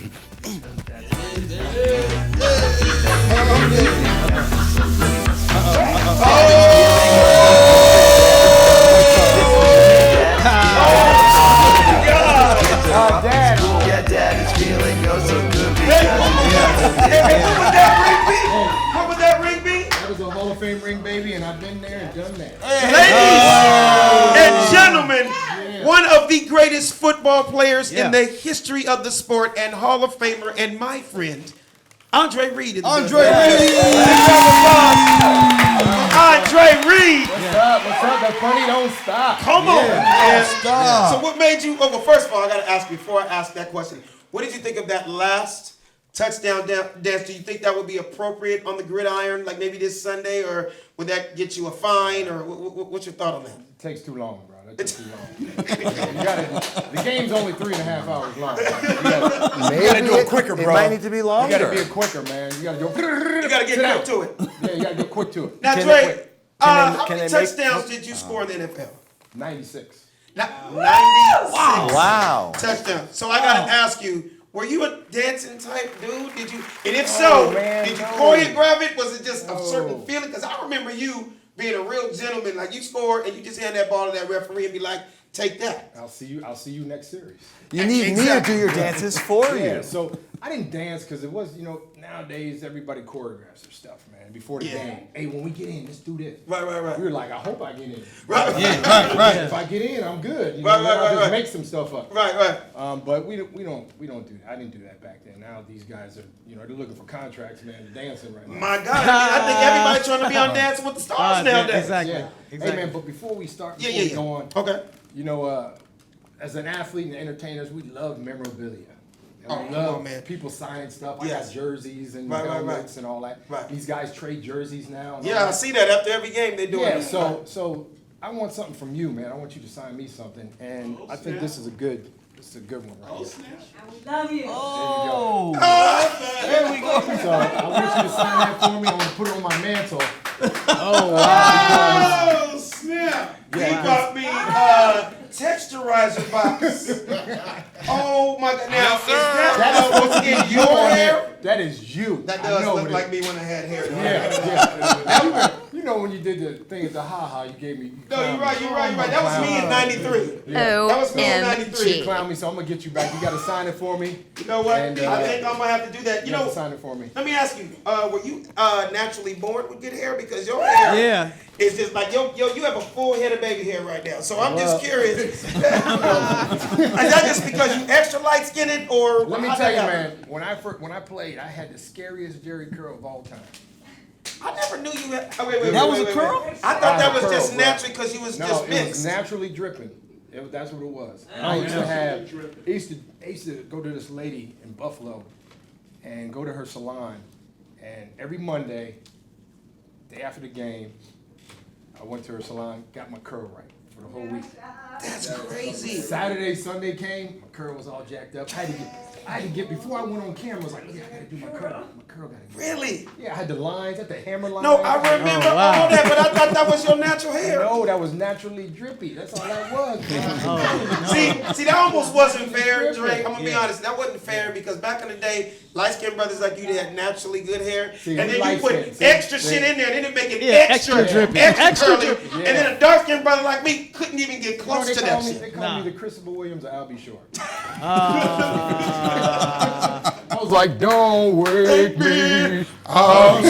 [SPEAKER 1] What would that ring be?
[SPEAKER 15] That was a Hall of Fame ring, baby, and I've been there and done that.
[SPEAKER 1] Ladies and gentlemen, one of the greatest football players in the history of the sport and Hall of Famer and my friend, Andre Reed. Andre Reed! Andre Reed!
[SPEAKER 15] What's up? The funny don't stop.
[SPEAKER 1] Come on, man. So what made you, well, first of all, I got to ask you, before I ask that question, what did you think of that last touchdown dance? Do you think that would be appropriate on the gridiron, like maybe this Sunday, or would that get you a fine, or what's your thought on that?
[SPEAKER 15] It takes too long, bro. That takes too long. The game's only 3.5 hours long. You gotta do it quicker, bro.
[SPEAKER 14] It might need to be longer.
[SPEAKER 15] You gotta be a quicker, man. You gotta go.
[SPEAKER 1] You gotta get quick to it.
[SPEAKER 15] Yeah, you gotta go quick to it.
[SPEAKER 1] Now, Dre, how many touchdowns did you score in the NFL?
[SPEAKER 15] 96.
[SPEAKER 1] 96.
[SPEAKER 14] Wow.
[SPEAKER 1] Touchdowns. So I gotta ask you, were you a dancing type dude? Did you? And if so, did you choreograph it? Was it just a certain feeling? Because I remember you being a real gentleman. Like you scored and you just hand that ball to that referee and be like, "Take that."
[SPEAKER 15] I'll see you next series.
[SPEAKER 14] You need me to do your dances for
[SPEAKER 15] Yeah,
[SPEAKER 14] you.
[SPEAKER 15] so I didn't dance because it was, nowadays everybody choreographs their stuff, man. Before the game, hey, when we get in, let's do this.
[SPEAKER 1] Right.
[SPEAKER 15] We were like, I hope I get in.
[SPEAKER 1] Right.
[SPEAKER 15] Right. If I get in, I'm good. I'll just make some stuff up.
[SPEAKER 1] Right.
[SPEAKER 15] But we don't do that. I didn't do that back then. Now these guys are, they're looking for contracts, man. They're dancing right now.
[SPEAKER 1] My God, I think everybody's trying to be on Dancing with the Stars nowadays.
[SPEAKER 6] Exactly.
[SPEAKER 15] Yeah. Hey, man, but before we start, we go on.
[SPEAKER 1] Okay.
[SPEAKER 15] As an athlete and entertainers, we love memorabilia. And we
[SPEAKER 1] come
[SPEAKER 15] love
[SPEAKER 1] on, man.
[SPEAKER 15] people signing stuff. I
[SPEAKER 1] Yes.
[SPEAKER 15] got jerseys and
[SPEAKER 1] Right.
[SPEAKER 15] helmets and all that.
[SPEAKER 1] Right.
[SPEAKER 15] These guys trade jerseys now. and all
[SPEAKER 1] Yeah, I
[SPEAKER 15] that.
[SPEAKER 1] see that after every game they do
[SPEAKER 15] Yeah,
[SPEAKER 1] it.
[SPEAKER 15] so I want something from you, man. I want you to sign me something, and I think this is a good one right here.
[SPEAKER 5] Love you.
[SPEAKER 15] Oh, there we go. So I want you to sign that for me. I'm gonna put it on my mantle.
[SPEAKER 1] Oh, snap!
[SPEAKER 15] Yeah,
[SPEAKER 1] He got me texturizer box. Oh my God! Now is that supposed to get your hair?
[SPEAKER 15] That is you.
[SPEAKER 1] That
[SPEAKER 15] I
[SPEAKER 1] does
[SPEAKER 15] know
[SPEAKER 1] look
[SPEAKER 15] it
[SPEAKER 1] like
[SPEAKER 15] is.
[SPEAKER 1] me when I had hair.
[SPEAKER 15] Yeah. You know when you did the thing at the Ha-Ha, you gave me.
[SPEAKER 1] No, you're right. That was me in '93.
[SPEAKER 15] Yeah.
[SPEAKER 1] That was me in '93.
[SPEAKER 15] You clown me, so I'm gonna get you back. You gotta sign it for me.
[SPEAKER 1] You know what?
[SPEAKER 15] And,
[SPEAKER 1] I think I'm gonna have to do that.
[SPEAKER 15] You have to sign it for me.
[SPEAKER 1] Let me ask you, were you naturally born with good hair? Because your hair is just like, you have a full head of baby hair right now. So I'm just curious. Is that just because you extra light skinned or?
[SPEAKER 15] Let me tell you, man, when I played, I had the scariest Jerry curl of all time.
[SPEAKER 1] I never knew you had. Oh, wait,
[SPEAKER 6] That was a curl?
[SPEAKER 1] I thought that was
[SPEAKER 15] curl,
[SPEAKER 1] just
[SPEAKER 15] bro.
[SPEAKER 1] naturally because you was
[SPEAKER 15] No,
[SPEAKER 1] just
[SPEAKER 15] it
[SPEAKER 1] mixed.
[SPEAKER 15] was naturally dripping. That's what it was. And I used to go to this lady in Buffalo and go to her salon, and every Monday, day after the game, I went to her salon, got my curl right for the whole week.
[SPEAKER 1] That's crazy.
[SPEAKER 15] Saturday, Sunday came, my curl was all jacked up. I had to get before I went on camera. I was like, yeah, I gotta do my curl. My curl gotta get.
[SPEAKER 1] Really?
[SPEAKER 15] Yeah, I had the lines, I had the hammer lines.
[SPEAKER 1] No, I remember all that, but I thought that was your natural hair.
[SPEAKER 15] No, that was naturally drippy. That's all that was.
[SPEAKER 1] See, that almost wasn't fair, Dre. I'm gonna be honest. That wasn't fair because back in the day, light-skinned brothers like you, they had naturally good hair,
[SPEAKER 15] See,
[SPEAKER 1] and
[SPEAKER 15] we
[SPEAKER 1] then you put
[SPEAKER 15] light-skinned, see?
[SPEAKER 1] extra shit in there, and then it make it
[SPEAKER 6] extra
[SPEAKER 1] extra
[SPEAKER 6] drippy.
[SPEAKER 1] extra
[SPEAKER 6] Extra
[SPEAKER 1] curly.
[SPEAKER 6] drippy.
[SPEAKER 1] And then a dark-skinned brother like me couldn't even get
[SPEAKER 15] No,
[SPEAKER 1] close
[SPEAKER 15] they
[SPEAKER 1] to
[SPEAKER 15] call
[SPEAKER 1] that
[SPEAKER 15] me,
[SPEAKER 1] shit.
[SPEAKER 15] They call me the Christopher Williams of Albie Shore.
[SPEAKER 6] Ah.
[SPEAKER 15] I was like, don't wake me,
[SPEAKER 1] I'm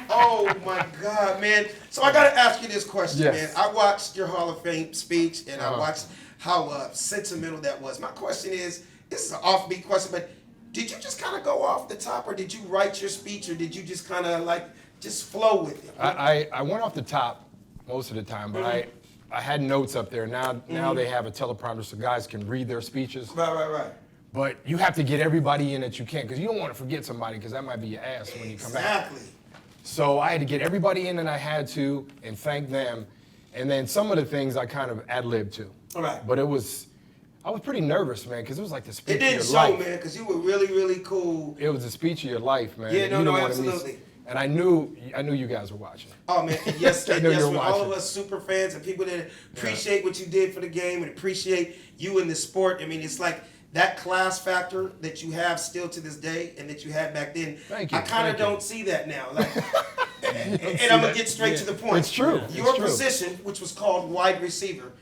[SPEAKER 1] Oh my God, man! So I gotta ask you this question,
[SPEAKER 15] Yes.
[SPEAKER 1] man. I watched your Hall of Fame speech, and I watched how sentimental that was. My question is, this is an offbeat question, but did you just kind of go off the top, or did you write your speech, or did you just kind of like just flow with it?
[SPEAKER 15] I went off the top most of the time, but I had notes up there. Now they have a teleprompter so guys can read their speeches.
[SPEAKER 1] Right.
[SPEAKER 15] But you have to get everybody in that you can, because you don't want to forget somebody, because that might be your ass when you come back.
[SPEAKER 1] Exactly.
[SPEAKER 15] So I had to get everybody in that I had to and thank them. And then some of the things I kind of ad-libbed to.
[SPEAKER 1] All right.
[SPEAKER 15] But I was pretty nervous, man, because it was like the speech
[SPEAKER 1] It didn't
[SPEAKER 15] of your
[SPEAKER 1] show,
[SPEAKER 15] life.
[SPEAKER 1] man, because you were really, really cool.
[SPEAKER 15] It was the speech of your life, man.
[SPEAKER 1] Yeah,
[SPEAKER 15] You know what I mean?
[SPEAKER 1] absolutely.
[SPEAKER 15] And I knew you guys were watching.
[SPEAKER 1] Oh man, yes,
[SPEAKER 15] I know
[SPEAKER 1] yes,
[SPEAKER 15] you're
[SPEAKER 1] for all
[SPEAKER 15] watching.
[SPEAKER 1] of us super fans and people that appreciate what you did for the game and appreciate you in the sport. I mean, it's like that class factor that you have still to this day and that you had back then.
[SPEAKER 15] Thank you.
[SPEAKER 1] I kind of
[SPEAKER 15] Thank you.
[SPEAKER 1] don't see that now. Like, and I'm gonna get straight to the point.
[SPEAKER 15] It's true.
[SPEAKER 1] Your
[SPEAKER 15] It's true.
[SPEAKER 1] position, which was called wide receiver,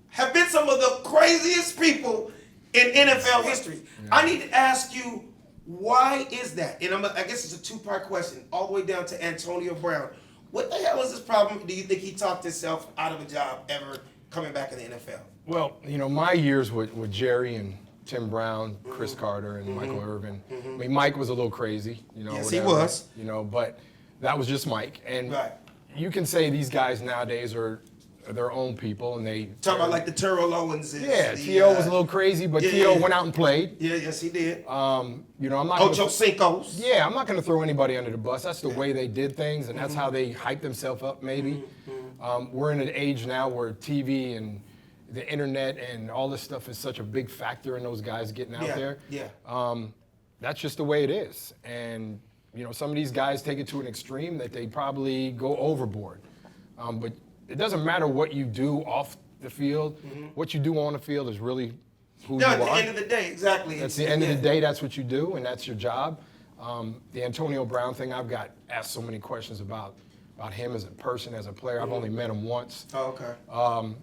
[SPEAKER 1] have been some of the craziest people in NFL history. I need to ask you, why is that? And I guess it's a two-part question, all the way down to Antonio Brown. What the hell is this problem? Do you think he talked himself out of a job ever coming back in the NFL?
[SPEAKER 15] Well, my years with Jerry and Tim Brown, Chris Carter, and Michael Irvin. I mean, Mike was a little crazy,
[SPEAKER 1] Yes, he
[SPEAKER 15] whatever,
[SPEAKER 1] was.
[SPEAKER 15] But that was just Mike. And you can say these guys nowadays are their own people, and they
[SPEAKER 1] Talk about like the Terrell Owens.
[SPEAKER 15] Yeah, T.O. was a little crazy, but T.O. went out and played.
[SPEAKER 1] Yeah, yes, he did.
[SPEAKER 15] I'm not
[SPEAKER 1] Ocho Cinco's.
[SPEAKER 15] Yeah, I'm not going to throw anybody under the bus. That's the way they did things, and that's how they hyped themselves up, maybe. We're in an age now where TV and the internet and all this stuff is such a big factor in those guys getting out there.
[SPEAKER 1] Yeah.
[SPEAKER 15] That's just the way it is. And, some of these guys take it to an extreme that they probably go overboard. But it doesn't matter what you do off the field. What you do on the field is really who you
[SPEAKER 1] at
[SPEAKER 15] are.
[SPEAKER 1] the end of the day, exactly.
[SPEAKER 15] That's the end of the day. That's what you do, and that's your job. The Antonio Brown thing, I've got asked so many questions about him as a person, as a player. I've only met him once.
[SPEAKER 1] Oh, okay.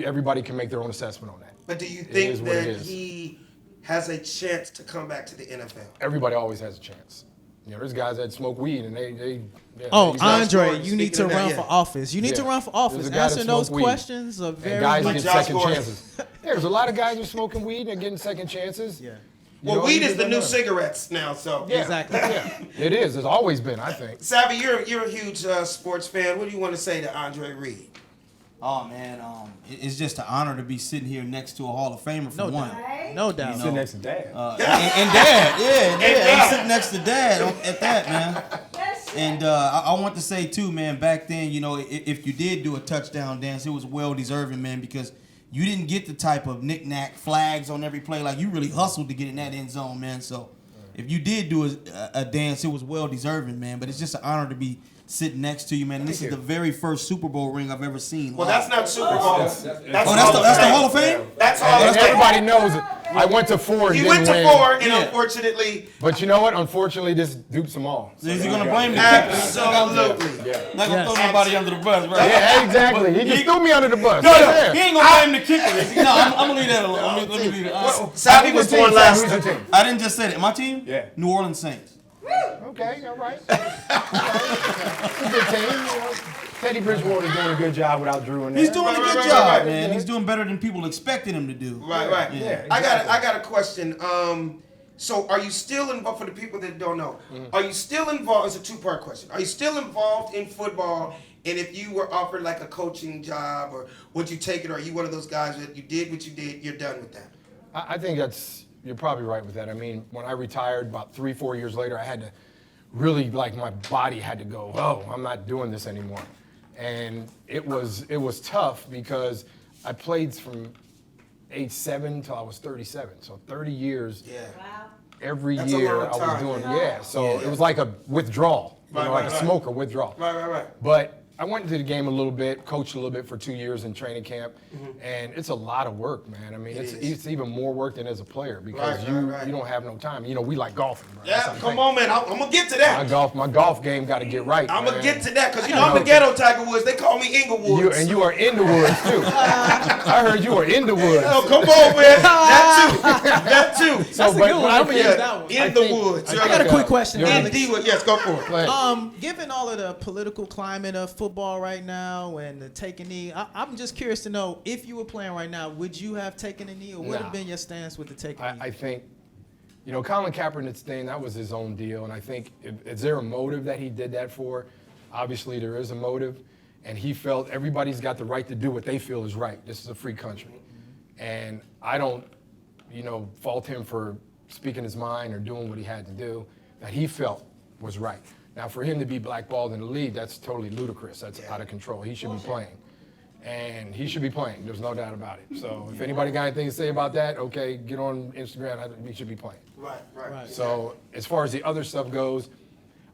[SPEAKER 15] Everybody can make their own assessment on that.
[SPEAKER 1] But do you
[SPEAKER 15] It
[SPEAKER 1] think
[SPEAKER 15] is what it
[SPEAKER 1] that
[SPEAKER 15] is.
[SPEAKER 1] he has a chance to come back to the NFL?
[SPEAKER 15] Everybody always has a chance. There's guys that smoke weed and they
[SPEAKER 6] Oh,
[SPEAKER 15] they-
[SPEAKER 6] Andre, you need to
[SPEAKER 1] Speaking of that,
[SPEAKER 6] run
[SPEAKER 1] yeah.
[SPEAKER 6] for office. You need to
[SPEAKER 15] Yeah.
[SPEAKER 6] run for
[SPEAKER 15] There's
[SPEAKER 6] office.
[SPEAKER 15] a guy that
[SPEAKER 6] Answering those
[SPEAKER 15] smoke weed.
[SPEAKER 6] questions are
[SPEAKER 15] And
[SPEAKER 6] very
[SPEAKER 15] guys
[SPEAKER 1] Like
[SPEAKER 15] get
[SPEAKER 1] Josh
[SPEAKER 15] second
[SPEAKER 1] Gordon.
[SPEAKER 15] chances. There's a lot of guys who are smoking weed and they're getting second chances. Yeah.
[SPEAKER 1] Well, weed is the new cigarettes now, so.
[SPEAKER 15] Yeah.
[SPEAKER 6] Exactly.
[SPEAKER 15] Yeah. It is. It's always been, I think.
[SPEAKER 1] Savvy, you're a huge sports fan. What do you want to say to Andre Reed?
[SPEAKER 3] Oh man, it's just an honor to be sitting here next to a Hall of Famer for
[SPEAKER 6] No
[SPEAKER 3] one.
[SPEAKER 6] doubt. No doubt.
[SPEAKER 15] Sitting next to Dad.
[SPEAKER 3] And Dad, I'm sitting next to Dad at that, man. And I want to say too, man, back then, if you did do a touchdown dance, it was well deserving, man, because you didn't get the type of knick-knack flags on every play. Like, you really hustled to get in that end zone, man. So if you did do a dance, it was well deserving, man. But it's just an honor to be sitting next to you, man. And this is the very first Super Bowl ring I've ever seen.
[SPEAKER 1] Well,
[SPEAKER 3] live.
[SPEAKER 1] that's not Super Bowl. That's
[SPEAKER 3] the Hall of Fame?
[SPEAKER 1] That's Hall of Fame.
[SPEAKER 15] Everybody knows it. I went to 4 and
[SPEAKER 1] He
[SPEAKER 15] didn't
[SPEAKER 1] went to
[SPEAKER 15] win.
[SPEAKER 1] 4, and unfortunately.
[SPEAKER 15] But you know what? Unfortunately, this dupes them all.
[SPEAKER 3] So is he going to blame the
[SPEAKER 1] Absolutely.
[SPEAKER 15] Yeah.
[SPEAKER 3] Not going to throw nobody under the bus, right?
[SPEAKER 15] Yeah, exactly. He just threw me under the bus.
[SPEAKER 3] No,
[SPEAKER 15] Yeah.
[SPEAKER 3] he ain't going to blame the kicker. No, I'm going to leave that alone. Let me leave it.
[SPEAKER 1] Savvy was born last
[SPEAKER 15] Who's your team?
[SPEAKER 3] I didn't just say that. My team?
[SPEAKER 15] Yeah.
[SPEAKER 3] New Orleans Saints.
[SPEAKER 15] Okay, all right. It's a good team. Teddy Bridgewater's doing a good job without Drew in there.
[SPEAKER 3] He's doing a good
[SPEAKER 1] right,
[SPEAKER 3] job,
[SPEAKER 1] right.
[SPEAKER 3] man. He's doing better than people expected him to do.
[SPEAKER 1] Right.
[SPEAKER 15] Yeah,
[SPEAKER 1] I got a question. So are you still involved, for the people that don't know, are you still involved, it's a two-part question. Are you still involved in football? And if you were offered like a coaching job, or would you take it? Or are you one of those guys that you did what you did, you're done with that?
[SPEAKER 15] I think you're probably right with that. I mean, when I retired about 3-4 years later, I had to really, my body had to go, oh, I'm not doing this anymore. And it was tough because I played from age 7 till I was 37. So 30 years.
[SPEAKER 1] Yeah.
[SPEAKER 15] Every
[SPEAKER 1] That's a
[SPEAKER 15] year
[SPEAKER 1] long
[SPEAKER 15] I was
[SPEAKER 1] time.
[SPEAKER 15] doing, so it was like a withdrawal, like a smoker withdrawal.
[SPEAKER 1] Right.
[SPEAKER 15] But I went into the game a little bit, coached a little bit for 2 years in training camp, and it's a lot of work, man. I mean, it's even more work than as a player because you don't have no time. We like golfing, bro.
[SPEAKER 1] Yeah, come on, man. I'm going to get to that.
[SPEAKER 15] My golf game got to get right.
[SPEAKER 1] I'm going to get to that because, I'm the ghetto Tiger Woods. They call me Inglewood.
[SPEAKER 15] And you are in the woods, too. I heard you were in the woods.
[SPEAKER 1] Oh, come on, man. That too.
[SPEAKER 6] That's a good one. I'm gonna use that one.
[SPEAKER 1] In the woods.
[SPEAKER 6] I got a quick question.
[SPEAKER 1] In
[SPEAKER 6] Alex.
[SPEAKER 1] the woods. Yes, go for it.
[SPEAKER 6] Given all of the political climate of football, football right now and the take a knee. I'm just curious to know, if you were playing right now, would you have taken a knee, or what would have been your stance with the take a knee?
[SPEAKER 15] I think, Colin Kaepernick's thing, that was his own deal. And I think, is there a motive that he did that for? Obviously, there is a motive. And he felt everybody's got the right to do what they feel is right. This is a free country. And I don't, fault him for speaking his mind or doing what he had to do that he felt was right. Now, for him to be blackballed in the league, that's totally ludicrous. That's out of control. He should be playing. And he should be playing. There's no doubt about it. So if anybody got anything to say about that, okay, get on Instagram. He should be playing.
[SPEAKER 1] Right.
[SPEAKER 15] So as far as the other stuff goes,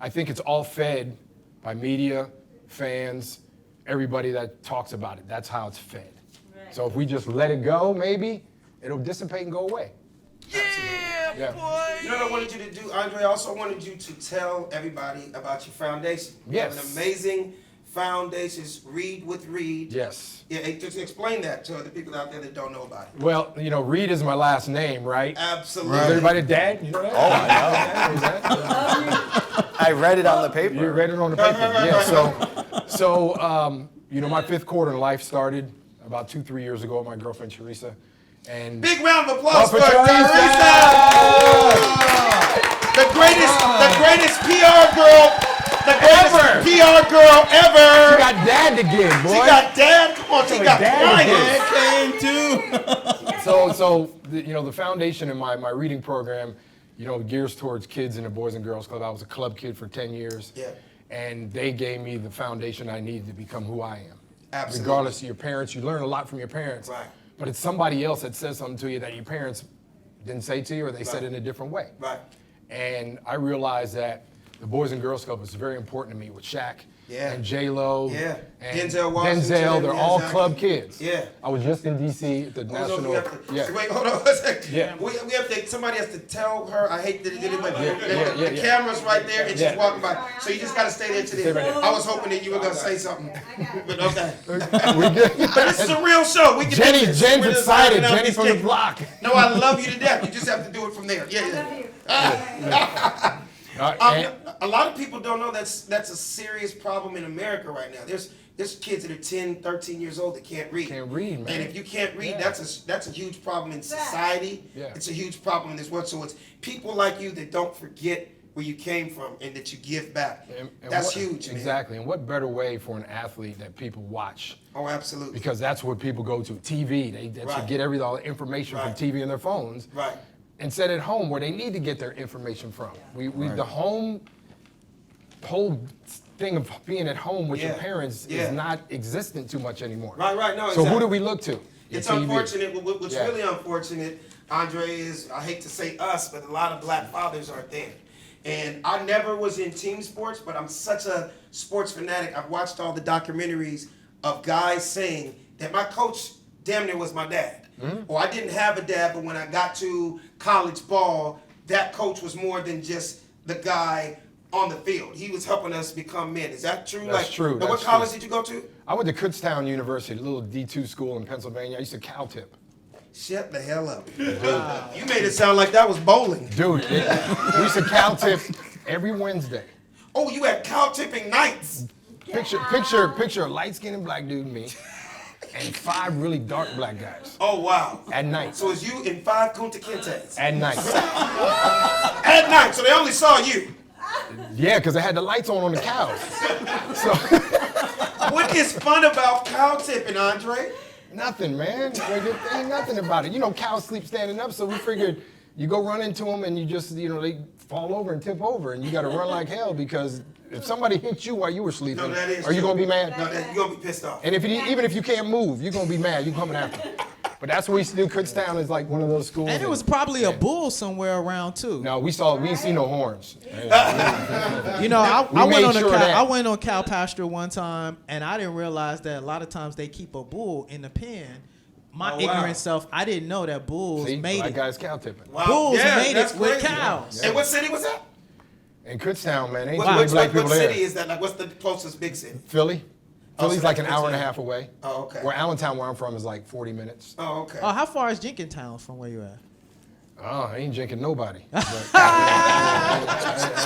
[SPEAKER 15] I think it's all fed by media, fans, everybody that talks about it. That's how it's fed. Right. So if we just let it go, maybe it'll dissipate and go away.
[SPEAKER 1] Yeah, boy. You know what I wanted you to do, Andre? I also wanted you to tell everybody about your foundation. You have an amazing foundation, Read with Reed.
[SPEAKER 15] Yes.
[SPEAKER 1] Yeah, just explain that to the people out there that don't know about it.
[SPEAKER 15] Well, Reed is my last name, right?
[SPEAKER 1] Absolutely.
[SPEAKER 15] Is everybody dad? You know that?
[SPEAKER 14] Oh, I know. I read it on the paper.
[SPEAKER 15] You read it on the paper. Yeah. So, my fifth quarter in life started about 2-3 years ago with my girlfriend Teresa. And
[SPEAKER 1] big round of applause for Teresa! The greatest PR girl. The greatest PR girl ever.
[SPEAKER 15] She got dad again, boy.
[SPEAKER 1] She got dad. Come on, she got
[SPEAKER 3] dad came too.
[SPEAKER 15] So the foundation in my reading program, gears towards kids in the Boys and Girls Club. I was a club kid for 10 years.
[SPEAKER 1] Yeah.
[SPEAKER 15] And they gave me the foundation I needed to become who I am.
[SPEAKER 1] Absolutely.
[SPEAKER 15] Regardless of your parents, you learn a lot from your parents.
[SPEAKER 1] Right.
[SPEAKER 15] But it's somebody else that says something to you that your parents didn't say to you, or they said it in a different way.
[SPEAKER 1] Right.
[SPEAKER 15] And I realized that the Boys and Girls Club was very important to me with Shaq and J-Lo and
[SPEAKER 1] Denzel Washington.
[SPEAKER 15] Denzel, they're all club kids.
[SPEAKER 1] Yeah.
[SPEAKER 15] I was just in D.C. at the National.
[SPEAKER 1] Wait, hold on a second. Yeah. We have to, somebody has to tell her, I hate that it did it, but the camera's right there and she's walking by. So you just got to stay there to the end. I was hoping that you were going to say something. But okay.
[SPEAKER 15] We good.
[SPEAKER 1] But this is a real show. We can do this.
[SPEAKER 15] Jen's excited. Jenny from the block.
[SPEAKER 1] No, I love you to death. You just have to do it from there. Yeah. A lot of people don't know that's a serious problem in America right now. There's kids that are 10, 13 years old that can't read.
[SPEAKER 15] Can't read, man.
[SPEAKER 1] And if you can't read, that's a huge problem in society.
[SPEAKER 15] Yeah.
[SPEAKER 1] It's a huge problem in this world. So it's people like you that don't forget where you came from and that you give back.
[SPEAKER 15] And
[SPEAKER 1] that's huge, man.
[SPEAKER 15] Exactly. And what better way for an athlete that people watch?
[SPEAKER 1] Oh, absolutely.
[SPEAKER 15] Because that's what people go to. TV. They get all the information from TV and their phones.
[SPEAKER 1] Right.
[SPEAKER 15] Instead at home where they need to get their information from. The whole thing of being at home with your parents is not existent too much anymore.
[SPEAKER 1] Right, no,
[SPEAKER 15] So who do we look to?
[SPEAKER 1] It's
[SPEAKER 15] TV.
[SPEAKER 1] unfortunate. What's really unfortunate, Andre, is, I hate to say us, but a lot of black fathers aren't there. And I never was in team sports, but I'm such a sports fanatic. I've watched all the documentaries of guys saying that my coach damn near was my dad. Or I didn't have a dad, but when I got to college ball, that coach was more than just the guy on the field. He was helping us become men. Is that true?
[SPEAKER 15] That's true.
[SPEAKER 1] Now, what college did you go to?
[SPEAKER 15] I went to Kutztown University, a little D2 school in Pennsylvania. I used to cow tip.
[SPEAKER 1] Shut the hell up. You made it sound like that was bowling.
[SPEAKER 15] Dude, we used to cow tip every Wednesday.
[SPEAKER 1] Oh, you had cow tipping nights.
[SPEAKER 15] Picture a light-skinned black dude, me, and 5 really dark black guys.
[SPEAKER 1] Oh, wow.
[SPEAKER 15] At night.
[SPEAKER 1] So it's you and 5 Kunta Kintes?
[SPEAKER 15] At night.
[SPEAKER 1] At night, so they only saw you?
[SPEAKER 15] Yeah, because I had the lights on the cows. So
[SPEAKER 1] what is fun about cow tipping, Andre?
[SPEAKER 15] Nothing, man. There ain't nothing about it. Cows sleep standing up, so we figured you go run into them and you just, they fall over and tip over, and you got to run like hell because if somebody hit you while you were sleeping, are you going to be mad?
[SPEAKER 1] No, you're going to be pissed off.
[SPEAKER 15] And even if you can't move, you're going to be mad. You're coming after them. But that's what we used to do. Kutztown is like one of those schools.
[SPEAKER 6] And it was probably a bull somewhere around too.
[SPEAKER 15] No, we didn't see no horns.
[SPEAKER 6] I went on cow pasture one time, and I didn't realize that a lot of times they keep a bull in the pen. My ignorant self, I didn't know that bulls made
[SPEAKER 15] that
[SPEAKER 6] it.
[SPEAKER 15] guy's cow tipping.
[SPEAKER 6] Wow. Bulls made it with
[SPEAKER 1] crazy.
[SPEAKER 6] cows.
[SPEAKER 1] And what city was that?
[SPEAKER 15] In Kutztown, man. Ain't
[SPEAKER 1] What
[SPEAKER 15] black people there.
[SPEAKER 1] city is that? Like, what's the closest big city?
[SPEAKER 15] Philly. Philly's
[SPEAKER 1] so
[SPEAKER 15] like an
[SPEAKER 1] that's
[SPEAKER 15] hour and a
[SPEAKER 1] Kutztown.
[SPEAKER 15] half away.
[SPEAKER 1] Oh, okay.
[SPEAKER 15] Where Allentown, where I'm from, is like 40 minutes.
[SPEAKER 1] Oh, okay.
[SPEAKER 6] Oh, how far is Jenkintown from where you at?
[SPEAKER 15] Oh, I ain't drinking nobody. I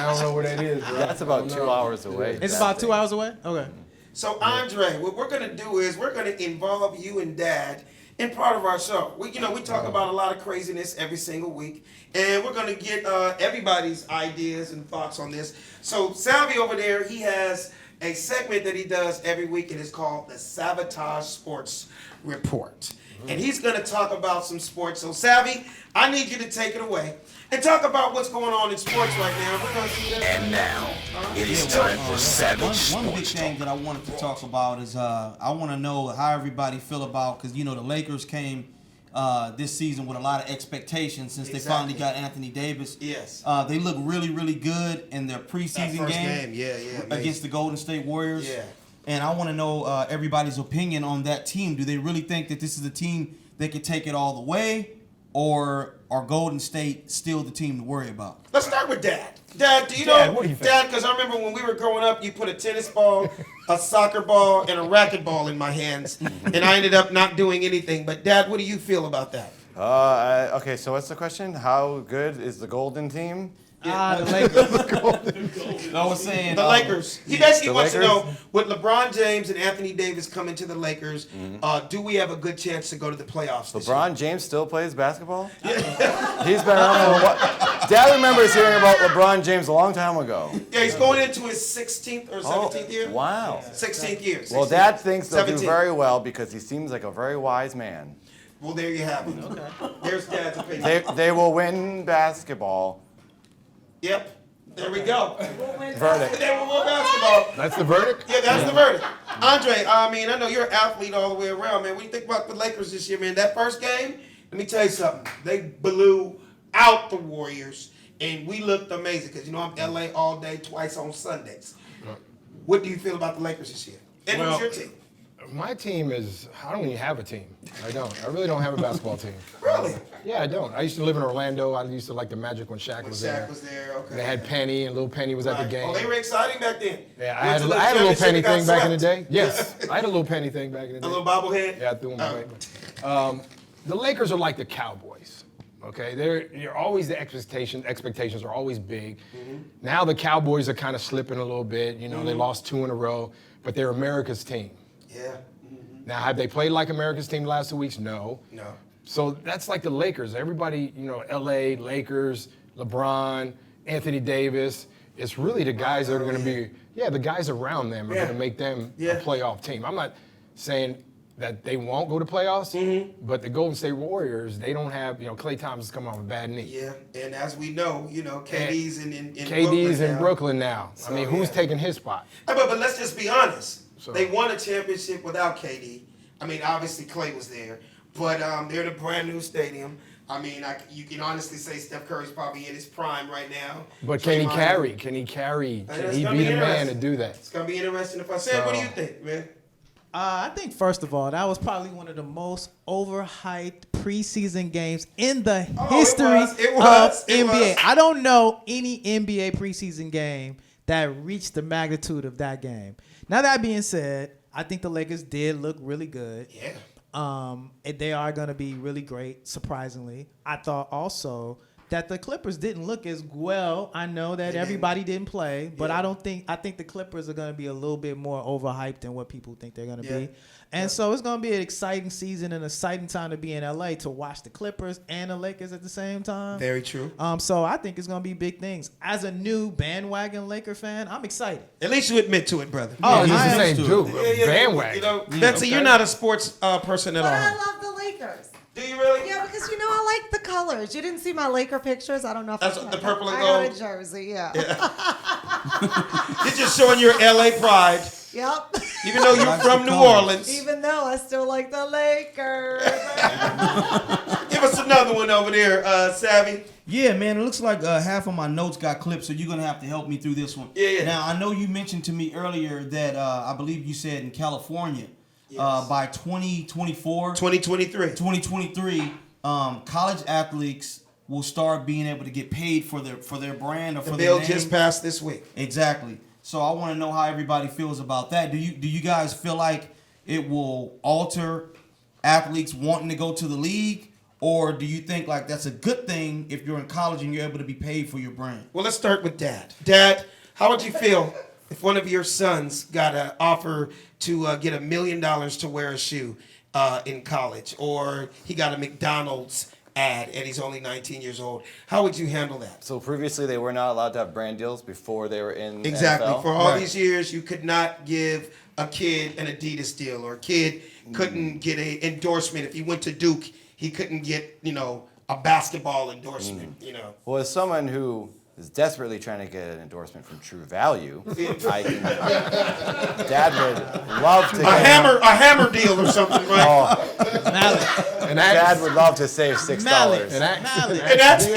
[SPEAKER 15] don't know where that is, bro.
[SPEAKER 14] That's about 2 hours away.
[SPEAKER 6] It's about 2 hours away? Okay.
[SPEAKER 1] So Andre, what we're gonna do is we're gonna involve you and Dad in part of our show. We talk about a lot of craziness every single week, and we're gonna get everybody's ideas and thoughts on this. So Salvi over there, he has a segment that he does every week, and it's called the Sabotage Sports Report. And he's gonna talk about some sports. So Salvi, I need you to take it away and talk about what's going on in sports right now. We're gonna see that.
[SPEAKER 16] And now, it is time for Savage
[SPEAKER 3] One big thing that I wanted to talk about is I want to know how everybody feel about, because the Lakers came this season with a lot of expectations since they finally got Anthony Davis.
[SPEAKER 1] Yes.
[SPEAKER 3] They look really, really good in their preseason
[SPEAKER 1] That first
[SPEAKER 3] game.
[SPEAKER 1] Yeah,
[SPEAKER 3] against the Golden State Warriors.
[SPEAKER 1] Yeah.
[SPEAKER 3] And I want to know everybody's opinion on that team. Do they really think that this is a team that can take it all the way, or are Golden State still the team to worry about?
[SPEAKER 1] Let's start with Dad. Dad, do you know, Dad, because I remember when we were growing up, you put a tennis ball, a soccer ball, and a racquetball in my hands, and I ended up not doing anything. But Dad, what do you feel about that?
[SPEAKER 14] Okay, so what's the question? How good is the Golden team?
[SPEAKER 6] The Lakers.
[SPEAKER 3] I was saying
[SPEAKER 1] the Lakers. He basically
[SPEAKER 14] The
[SPEAKER 1] wants to
[SPEAKER 14] Lakers?
[SPEAKER 1] know, with LeBron James and Anthony Davis coming to the Lakers, do we have a good chance to go to the playoffs this
[SPEAKER 14] LeBron James still plays basketball? He's been around for a while. Dad remembers hearing about LeBron James a long time ago.
[SPEAKER 1] year? Yeah, he's going into his 16th or 17th year.
[SPEAKER 14] Wow.
[SPEAKER 1] 16th year.
[SPEAKER 14] Well,
[SPEAKER 1] 16th.
[SPEAKER 14] Dad thinks they'll do
[SPEAKER 1] 17th.
[SPEAKER 14] very well because he seems like a very wise man.
[SPEAKER 1] Well, there you have it. Okay. There's Dad's opinion.
[SPEAKER 14] They will win basketball.
[SPEAKER 1] Yep. There we go.
[SPEAKER 14] Verdict.
[SPEAKER 1] They will win basketball.
[SPEAKER 15] That's the verdict?
[SPEAKER 1] Yeah, that's the verdict. Andre, I know you're an athlete all the way around, man. What do you think about the Lakers this year, man? That first game, let me tell you something. They blew out the Warriors, and we looked amazing because, I'm LA all day, twice on Sundays. What do you feel about the Lakers this year? And who's your team?
[SPEAKER 15] My team is, I don't even have a team. I don't. I really don't have a basketball team.
[SPEAKER 1] Really?
[SPEAKER 15] Yeah, I don't. I used to live in Orlando. I used to like the Magic when Shaq was there.
[SPEAKER 1] Shaq was there, okay.
[SPEAKER 15] They had Penny, and little Penny was at the game.
[SPEAKER 1] Oh, they were exciting back then.
[SPEAKER 15] Yeah, I had a little Penny thing back in the day. Yes, I had a little Penny thing back in the day.
[SPEAKER 1] A little bobblehead?
[SPEAKER 15] Yeah, I threw him away. The Lakers are like the Cowboys. Okay, you're always the expectations are always big. Now the Cowboys are kind of slipping a little bit. They lost 2 in a row, but they're America's team.
[SPEAKER 1] Yeah.
[SPEAKER 15] Now, have they played like America's team the last 2 weeks? No.
[SPEAKER 1] No.
[SPEAKER 15] So that's like the Lakers. Everybody, LA, Lakers, LeBron, Anthony Davis. It's really the guys that are going to be, the guys around them are going to make them a playoff team. I'm not saying that they won't go to playoffs, but the Golden State Warriors, they don't have, Klay Thompson coming off a bad knee.
[SPEAKER 1] Yeah, and as we know, KD's in
[SPEAKER 15] KD's in Brooklyn now.
[SPEAKER 1] So,
[SPEAKER 15] I mean, who's taking his spot?
[SPEAKER 1] But let's just be honest.
[SPEAKER 15] So-
[SPEAKER 1] They won a championship without KD. I mean, obviously Klay was there, but they're in a brand new stadium. I mean, you can honestly say Steph Curry's probably in his prime right now.
[SPEAKER 15] But can he
[SPEAKER 1] Draymond-
[SPEAKER 15] carry? Can he carry?
[SPEAKER 1] That's
[SPEAKER 15] Can he
[SPEAKER 1] gonna
[SPEAKER 15] be
[SPEAKER 1] be
[SPEAKER 15] the man to
[SPEAKER 1] interesting.
[SPEAKER 15] do that?
[SPEAKER 1] It's gonna be interesting. If I said, what do you think, man?
[SPEAKER 6] I think, first of all, that was probably one of the most overhyped preseason games in the history of NBA. I don't know any NBA preseason game that reached the magnitude of that game. Now, that being said, I think the Lakers did look really good.
[SPEAKER 1] Yeah.
[SPEAKER 6] And they are going to be really great, surprisingly. I thought also that the Clippers didn't look as well. I know that everybody didn't play, but I think the Clippers are going to be a little bit more overhyped than what people think they're going to be. And so it's going to be an exciting season and an exciting time to be in LA to watch the Clippers and the Lakers at the same time.
[SPEAKER 1] Very true.
[SPEAKER 6] So I think it's going to be big things. As a new bandwagon Laker fan, I'm excited.
[SPEAKER 1] At least you admit to it, brother.
[SPEAKER 15] Oh, he's the same dude. Bandwagon.
[SPEAKER 1] Betsy, you're not a sports person at
[SPEAKER 5] But I
[SPEAKER 1] all.
[SPEAKER 5] love the Lakers.
[SPEAKER 1] Do you really?
[SPEAKER 5] Yeah, because I like the colors. You didn't see my Laker pictures. I don't know if
[SPEAKER 1] That's
[SPEAKER 5] it's
[SPEAKER 1] the purple and
[SPEAKER 5] I got
[SPEAKER 1] gold?
[SPEAKER 5] a jersey. Yeah.
[SPEAKER 1] You're just showing your LA pride.
[SPEAKER 5] Yep.
[SPEAKER 1] Even though you're from New Orleans.
[SPEAKER 5] Even though I still like the Lakers.
[SPEAKER 1] Give us another one over there, Savvy.
[SPEAKER 3] Yeah, man, it looks like half of my notes got clipped, so you're going to have to help me through this one.
[SPEAKER 1] Yeah.
[SPEAKER 3] Now, I know you mentioned to me earlier that I believe you said in California, by 2024.
[SPEAKER 1] 2023.
[SPEAKER 3] College athletes will start being able to get paid for their brand or for
[SPEAKER 1] The
[SPEAKER 3] their
[SPEAKER 1] bill
[SPEAKER 3] name.
[SPEAKER 1] just passed this week.
[SPEAKER 3] Exactly. So I want to know how everybody feels about that. Do you guys feel like it will alter athletes wanting to go to the league? Or do you think like that's a good thing if you're in college and you're able to be paid for your brand?
[SPEAKER 1] Well, let's start with Dad. Dad, how would you feel if one of your sons got an offer to get $1 million to wear a shoe in college, or he got a McDonald's ad and he's only 19 years old, how would you handle that?
[SPEAKER 14] So previously they were not allowed to have brand deals before they were in
[SPEAKER 1] Exactly.
[SPEAKER 14] NFL?
[SPEAKER 1] For all these years, you could not give a kid an Adidas deal, or a kid couldn't get an endorsement. If he went to Duke, he couldn't get, a basketball endorsement,
[SPEAKER 14] Well, as someone who is desperately trying to get an endorsement from True Value, Dad would love to
[SPEAKER 1] a hammer deal or something, right?
[SPEAKER 14] Dad would love to save $6.
[SPEAKER 1] And that's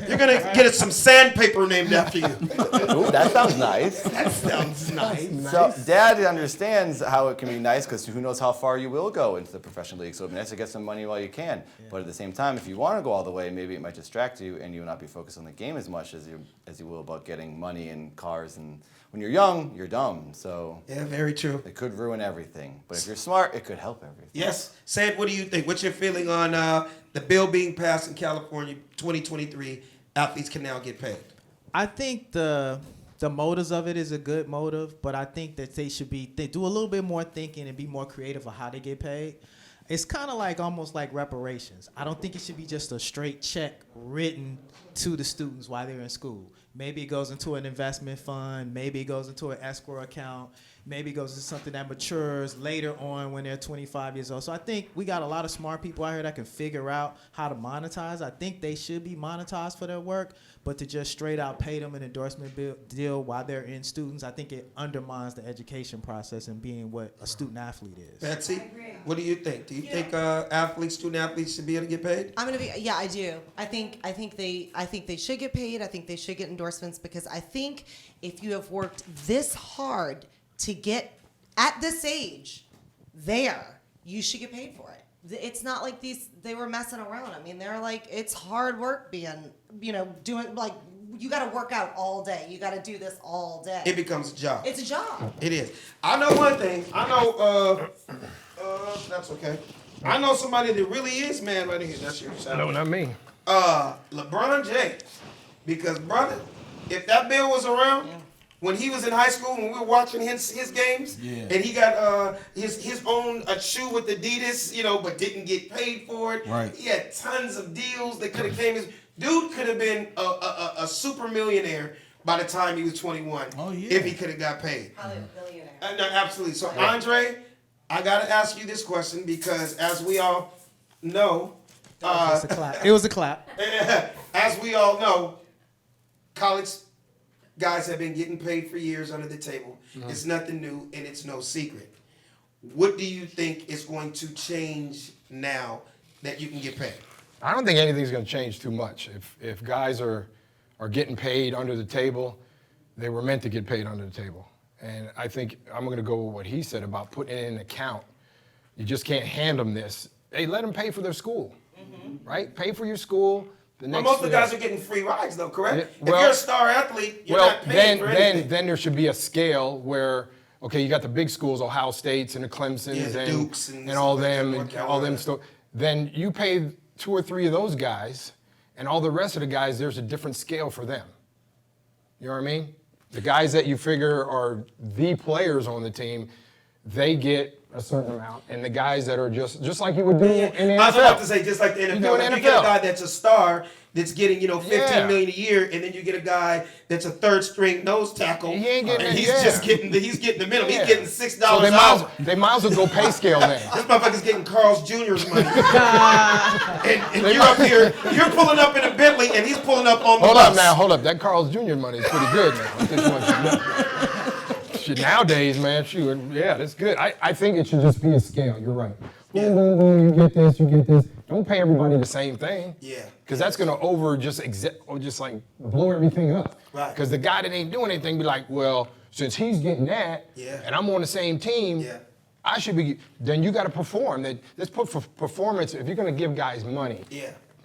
[SPEAKER 1] you're gonna get some sandpaper named after you.
[SPEAKER 14] Ooh, that sounds nice.
[SPEAKER 1] That sounds nice.
[SPEAKER 14] So Dad understands how it can be nice, because who knows how far you will go into the professional league. So it'd be nice to get some money while you can. But at the same time, if you want to go all the way, maybe it might distract you, and you will not be focused on the game as much as you will about getting money and cars. And when you're young, you're dumb. So
[SPEAKER 1] yeah, very true.
[SPEAKER 14] It could ruin everything. But if you're smart, it could help everything.
[SPEAKER 1] Yes. Sad, what do you think? What's your feeling on the bill being passed in California, 2023? Athletes can now get paid.
[SPEAKER 6] I think the motives of it is a good motive, but I think that they do a little bit more thinking and be more creative of how they get paid. It's kind of like almost like reparations. I don't think it should be just a straight check written to the students while they're in school. Maybe it goes into an investment fund. Maybe it goes into an escrow account. Maybe it goes into something that matures later on when they're 25 years old. So I think we got a lot of smart people out here that can figure out how to monetize. I think they should be monetized for their work, but to just straight out pay them an endorsement deal while they're in students, I think it undermines the education process and being what a student athlete is.
[SPEAKER 1] Betsy, what do you think? Do you think student athletes should be able to get paid?
[SPEAKER 5] Yeah, I do. I think they should get paid. I think they should get endorsements, because I think if you have worked this hard to get at this age there, you should get paid for it. It's not like they were messing around. I mean, they're like, it's hard work being, doing, like, you got to work out all day. You got to do this all day.
[SPEAKER 1] It becomes a job.
[SPEAKER 5] It's a job.
[SPEAKER 1] It is. I know one thing. I know, that's okay. I know somebody that really is mad right here. That's your sound.
[SPEAKER 15] No, not me.
[SPEAKER 1] LeBron James. Because, brother, if that bill was around, when he was in high school, when we were watching his games, and he got his own shoe with Adidas, but didn't get paid for it.
[SPEAKER 3] Right.
[SPEAKER 1] He had tons of deals that could have came. Dude could have been a super millionaire by the time he was 21. Oh, yeah. If he could have got paid.
[SPEAKER 5] Probably a billionaire.
[SPEAKER 1] No, absolutely. So, Andre, I got to ask you this question, because as we all know,
[SPEAKER 6] It was a clap.
[SPEAKER 1] As we all know, college guys have been getting paid for years under the table. It's nothing new, and it's no secret. What do you think is going to change now that you can get paid?
[SPEAKER 15] I don't think anything's going to change too much. If guys are getting paid under the table, they were meant to get paid under the table. And I think I'm going to go with what he said about putting it in an account. You just can't hand them this. Hey, let them pay for their school, right? Pay for your school.
[SPEAKER 1] Well, most of the guys are getting free rides, though, correct? If you're a star athlete, you're not paying for anything.
[SPEAKER 15] Then there should be a scale where, okay, you got the big schools, Ohio States and the Clemsons and
[SPEAKER 1] Dukes and
[SPEAKER 15] all them,
[SPEAKER 1] like
[SPEAKER 15] and all them. Then you pay 2 or 3 of those guys, and all the rest of the guys, there's a different scale for them. You know what I mean? The guys that you figure are the players on the team, they get a certain amount, and the guys that are just like you would do in the NFL.
[SPEAKER 1] I was about to say, just like the NFL. You get a guy that's a star that's getting, $15 million a year, and then you get a guy that's a third string nose tackle,
[SPEAKER 15] he ain't getting
[SPEAKER 1] he's getting the minimum. He's getting $6
[SPEAKER 15] so
[SPEAKER 1] an hour.
[SPEAKER 15] They might as well go pay scale then.
[SPEAKER 1] This motherfucker's getting Carl's Jr.'s money. and you're up here, you're pulling up in a Bentley, and he's pulling up on the bus.
[SPEAKER 15] Hold up. That Carl's Jr. money is pretty good now. Shit, nowadays, man, that's good. I think it should just be a scale. You're right. You get this, you get this. Don't pay everybody the same thing.
[SPEAKER 1] Yeah.
[SPEAKER 15] Because that's gonna just like blow everything up.
[SPEAKER 1] Right.
[SPEAKER 15] Because the guy that ain't doing anything be like, well, since he's getting that, and I'm on the same team, I should be. Then you got to perform. Let's put for performance. If you're gonna give guys money,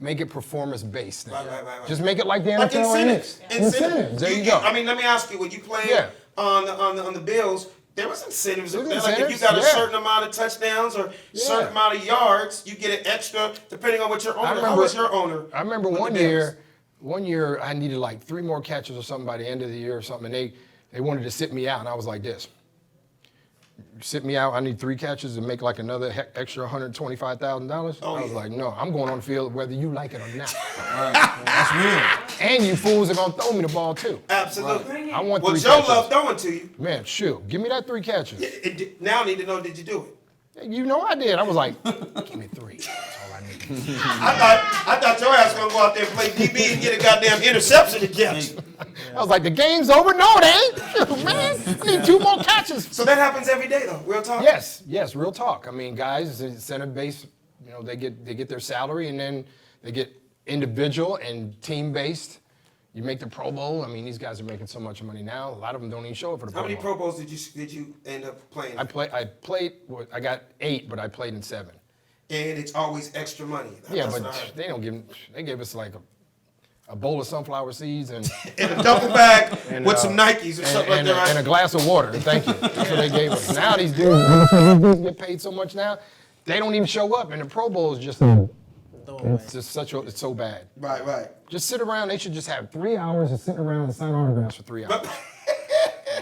[SPEAKER 15] make it performance based.
[SPEAKER 1] Right.
[SPEAKER 15] Just make it like the NFL.
[SPEAKER 1] Like incentives.
[SPEAKER 15] Incentives. There you go.
[SPEAKER 1] I mean, let me ask you: when you played on the Bills, there was incentives. Like if you got a certain amount of touchdowns or certain amount of yards, you get an extra depending on what your owner. How was your owner?
[SPEAKER 15] I remember one year I needed like 3 more catches or something by the end of the year or something, and they They wanted to sit me out, and I was like this. Sit me out, I need 3 catches and make like another extra $125,000. I was like, no, I'm going on the field whether you like it or not.
[SPEAKER 3] That's real.
[SPEAKER 15] And you fools are gonna throw me the ball too.
[SPEAKER 1] Absolutely.
[SPEAKER 15] I want
[SPEAKER 1] Well,
[SPEAKER 15] 3
[SPEAKER 1] Joe
[SPEAKER 15] catches.
[SPEAKER 1] loved throwing to you.
[SPEAKER 15] Man, shoot, give me that 3 catches.
[SPEAKER 1] Now I need to know, did you do it?
[SPEAKER 15] You know I did. I was like, give me 3. That's all I need.
[SPEAKER 1] I thought your ass was going to go out there and play DB and get a goddamn interception to catch.
[SPEAKER 15] I was like, the game's over? No, it ain't. Man, I need 2 more catches.
[SPEAKER 1] So that happens every day, though. Real talk?
[SPEAKER 15] Yes, real talk. I mean, guys, incentive-based, you know, they get their salary, and then they get individual and team-based. You make the Pro Bowl. I mean, these guys are making so much money now. A lot of them don't even show up for the Pro
[SPEAKER 1] How many
[SPEAKER 15] Bowl.
[SPEAKER 1] Pro Bowls did you end up playing?
[SPEAKER 15] I played. I got 8, but I played in 7.
[SPEAKER 1] And it's always extra money.
[SPEAKER 15] Yeah,
[SPEAKER 1] That's
[SPEAKER 15] but
[SPEAKER 1] what I heard.
[SPEAKER 15] they don't give. They gave us like a bowl of sunflower seeds and
[SPEAKER 1] a duffel bag with some Nikes or something like that, right?
[SPEAKER 15] and a glass of water. Thank you. That's what they gave us. Now these dudes get paid so much now, they don't even show up, and the Pro Bowl is just. It's just it's so bad.
[SPEAKER 1] Right.
[SPEAKER 15] Just sit around. They should just have 3 hours of sitting around and sign autographs for 3 hours.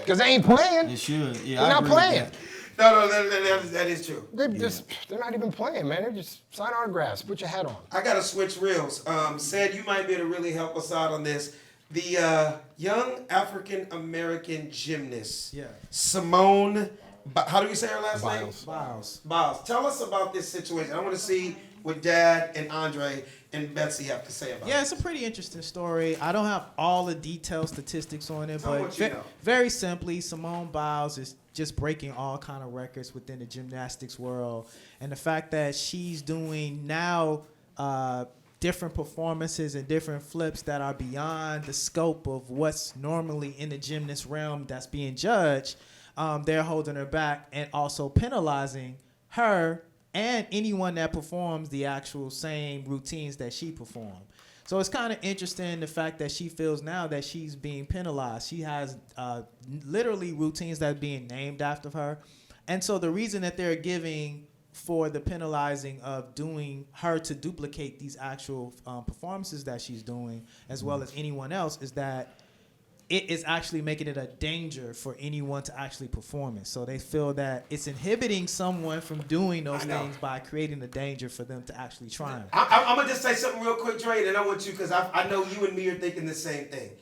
[SPEAKER 15] Because they ain't playing.
[SPEAKER 3] They should. Yeah,
[SPEAKER 15] They're
[SPEAKER 3] I
[SPEAKER 15] not
[SPEAKER 3] agree with
[SPEAKER 15] playing.
[SPEAKER 1] No, that is true.
[SPEAKER 15] They're not even playing, man. They're just sign autographs. Put your hat on.
[SPEAKER 1] I got to switch reels. Said you might be able to really help us out on this. The young African-American gymnast, Simone, how do you say her last name? Biles. Tell us about this situation. I want to see what Dad and Andre and Betsy have to say about it.
[SPEAKER 6] Yeah, it's a pretty interesting story. I don't have all the detailed statistics on it,
[SPEAKER 1] Tell
[SPEAKER 6] but
[SPEAKER 1] what you know.
[SPEAKER 6] very simply, Simone Biles is just breaking all kind of records within the gymnastics world. And the fact that she's doing now different performances and different flips that are beyond the scope of what's normally in the gymnast realm that's being judged, they're holding her back and also penalizing her and anyone that performs the actual same routines that she performed. So it's kind of interesting the fact that she feels now that she's being penalized. She has literally routines that are being named after her. And so the reason that they're giving for the penalizing of doing her to duplicate these actual performances that she's doing, as well as anyone else, is that it is actually making it a danger for anyone to actually perform it. So they feel that it's inhibiting someone from doing those things by creating a danger for them to actually try them.
[SPEAKER 1] I'm going to just say something real quick, Dre, and I want you, because I know you and me are thinking the same thing.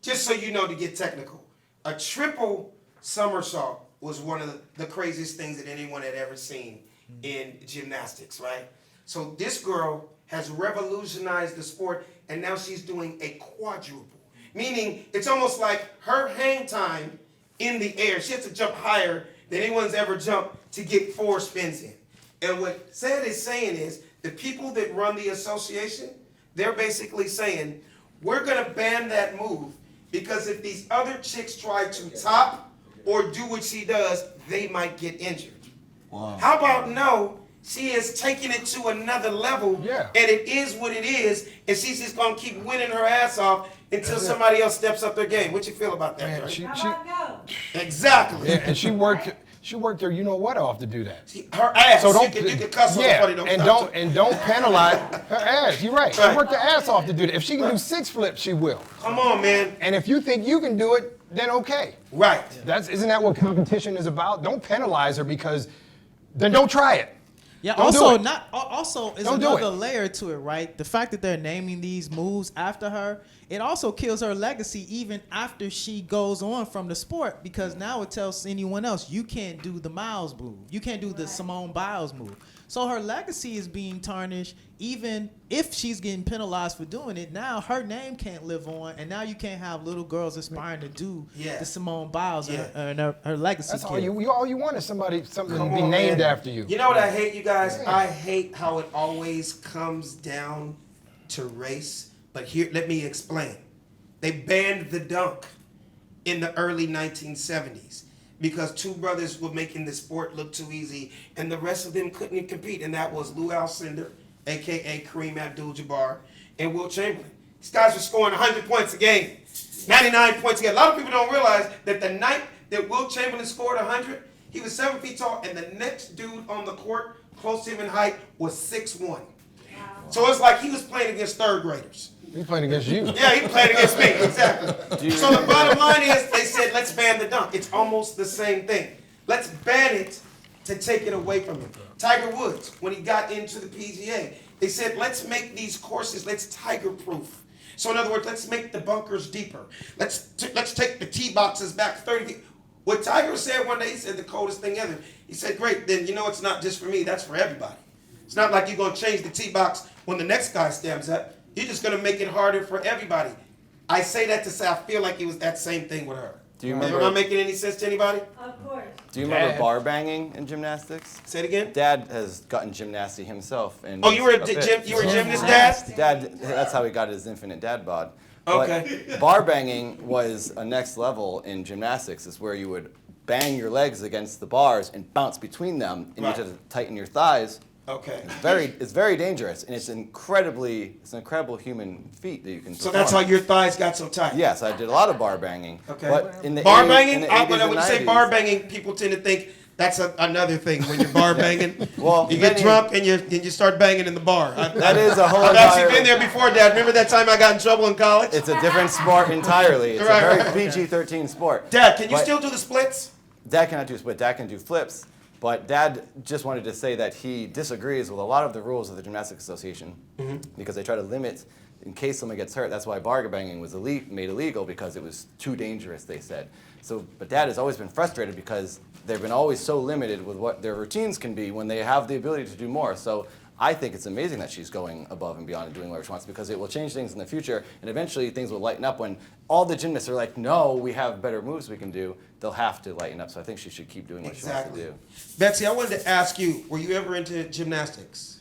[SPEAKER 1] Just so you know, to get technical, a triple somersault was one of the craziest things that anyone had ever seen in gymnastics, right? So this girl has revolutionized the sport, and now she's doing a quadruple. Meaning, it's almost like her hang time in the air. She has to jump higher than anyone's ever jumped to get 4 spins in. And what Said is saying is, the people that run the association, they're basically saying, we're going to ban that move because if these other chicks try to top or do what she does, they might get injured.
[SPEAKER 3] Wow.
[SPEAKER 1] How about no? She is taking it to another level, and it is what it is, and she's just going to keep winning her ass off until somebody else steps up their game. What you feel about that?
[SPEAKER 15] Man,
[SPEAKER 1] right? Exactly.
[SPEAKER 15] Yeah, and she worked her, you know what, off to do that.
[SPEAKER 1] Her ass.
[SPEAKER 15] So don't,
[SPEAKER 1] you can cuss on
[SPEAKER 15] yeah,
[SPEAKER 1] the funny,
[SPEAKER 15] and don't penalize her ass. You're right. She worked her ass off to do that. If she can do 6 flips, she will.
[SPEAKER 1] Come on, man.
[SPEAKER 15] And if you think you can do it, then okay.
[SPEAKER 1] Right.
[SPEAKER 15] Isn't that what competition is about? Don't penalize her because then don't try it.
[SPEAKER 6] Yeah.
[SPEAKER 15] Don't
[SPEAKER 6] Also,
[SPEAKER 15] do it.
[SPEAKER 6] also is
[SPEAKER 15] Don't do
[SPEAKER 6] another
[SPEAKER 15] it.
[SPEAKER 6] layer to it, right? The fact that they're naming these moves after her, it also kills her legacy even after she goes on from the sport, because now it tells anyone else you can't do the Miles move, you can't do the Simone Biles move. So her legacy is being tarnished, even if she's getting penalized for doing it. Now her name can't live on, and now you can't have little girls aspiring to do the Simone Biles and her legacy.
[SPEAKER 15] That's all
[SPEAKER 6] killed.
[SPEAKER 15] all you want is something
[SPEAKER 1] Come
[SPEAKER 15] to be
[SPEAKER 1] on,
[SPEAKER 15] named
[SPEAKER 1] man.
[SPEAKER 15] after you.
[SPEAKER 1] You know what I hate, you guys? I hate how it always comes down to race. But here, let me explain. They banned the dunk in the early 1970s because 2 brothers were making the sport look too easy, and the rest of them couldn't compete. And that was Lou Alcindor, a.k.a. Kareem Abdul-Jabbar, and Wilt Chamberlain. These guys were scoring 100 points a game, 99 points a game. A lot of people don't realize that the night that Wilt Chamberlain scored 100, he was 7 feet tall, and the next dude on the court close to him in height was 6'1". So it's like he was playing against 3rd graders.
[SPEAKER 15] He's playing against you.
[SPEAKER 1] Yeah, he played against me, exactly. So the bottom line is, they said, let's ban the dunk. It's almost the same thing. Let's ban it to take it away from him. Tiger Woods, when he got into the PGA, they said, let's make these courses, let's Tiger-proof. So in other words, let's make the bunkers deeper. Let's take the tee boxes back 30 feet. What Tiger said one day, he said the coldest thing ever. He said, great, then you know it's not just for me, that's for everybody. It's not like you're going to change the tee box when the next guy stands up. You're just going to make it harder for everybody. I say that to say I feel like it was that same thing with her.
[SPEAKER 14] Do you remember?
[SPEAKER 1] Am I making any sense to anybody?
[SPEAKER 2] Of course.
[SPEAKER 14] Do you remember bar banging in gymnastics?
[SPEAKER 1] Say it again.
[SPEAKER 14] Dad has gotten gymnasty himself. And
[SPEAKER 1] Oh, you were a gymnast, Dad?
[SPEAKER 14] Dad, that's how he got his infinite dad bod.
[SPEAKER 1] Okay.
[SPEAKER 14] But bar banging was a next level in gymnastics. It's where you would bang your legs against the bars and bounce between them, and
[SPEAKER 1] Right.
[SPEAKER 14] you had to tighten your thighs.
[SPEAKER 1] Okay.
[SPEAKER 14] It's very dangerous, and it's an incredible human feat that you can.
[SPEAKER 1] So that's how your thighs got so tight?
[SPEAKER 14] Yes, I did a lot of bar banging.
[SPEAKER 1] Okay.
[SPEAKER 14] But in the
[SPEAKER 1] bar
[SPEAKER 14] 80s
[SPEAKER 1] banging?
[SPEAKER 14] in the
[SPEAKER 1] When
[SPEAKER 14] 80s and
[SPEAKER 1] you say
[SPEAKER 14] 90s
[SPEAKER 1] bar banging, people tend to think that's another thing when you're bar banging.
[SPEAKER 14] Well,
[SPEAKER 1] you get
[SPEAKER 14] many-
[SPEAKER 1] drunk and you start banging in the bar.
[SPEAKER 14] That is a whole
[SPEAKER 1] I've actually
[SPEAKER 14] entire-
[SPEAKER 1] been there before, Dad. Remember that time I got in trouble in college?
[SPEAKER 14] It's a different sport entirely. It's
[SPEAKER 1] Right,
[SPEAKER 14] a
[SPEAKER 1] right.
[SPEAKER 14] very PG-13 sport.
[SPEAKER 1] Dad, can you
[SPEAKER 14] But
[SPEAKER 1] still do the splits?
[SPEAKER 14] Dad cannot do split. Dad can do flips. But Dad just wanted to say that he disagrees with a lot of the rules of the Gymnastics Association because they try to limit in case someone gets hurt. That's why bar banging was made illegal, because it was too dangerous, they said. So, but Dad has always been frustrated because they've been always so limited with what their routines can be when they have the ability to do more. So I think it's amazing that she's going above and beyond and doing whatever she wants, because it will change things in the future, and eventually things will lighten up when all the gymnasts are like, no, we have better moves we can do. They'll have to lighten up. So I think she should keep doing what she wants to do.
[SPEAKER 1] Betsy, I wanted to ask you, were you ever into gymnastics?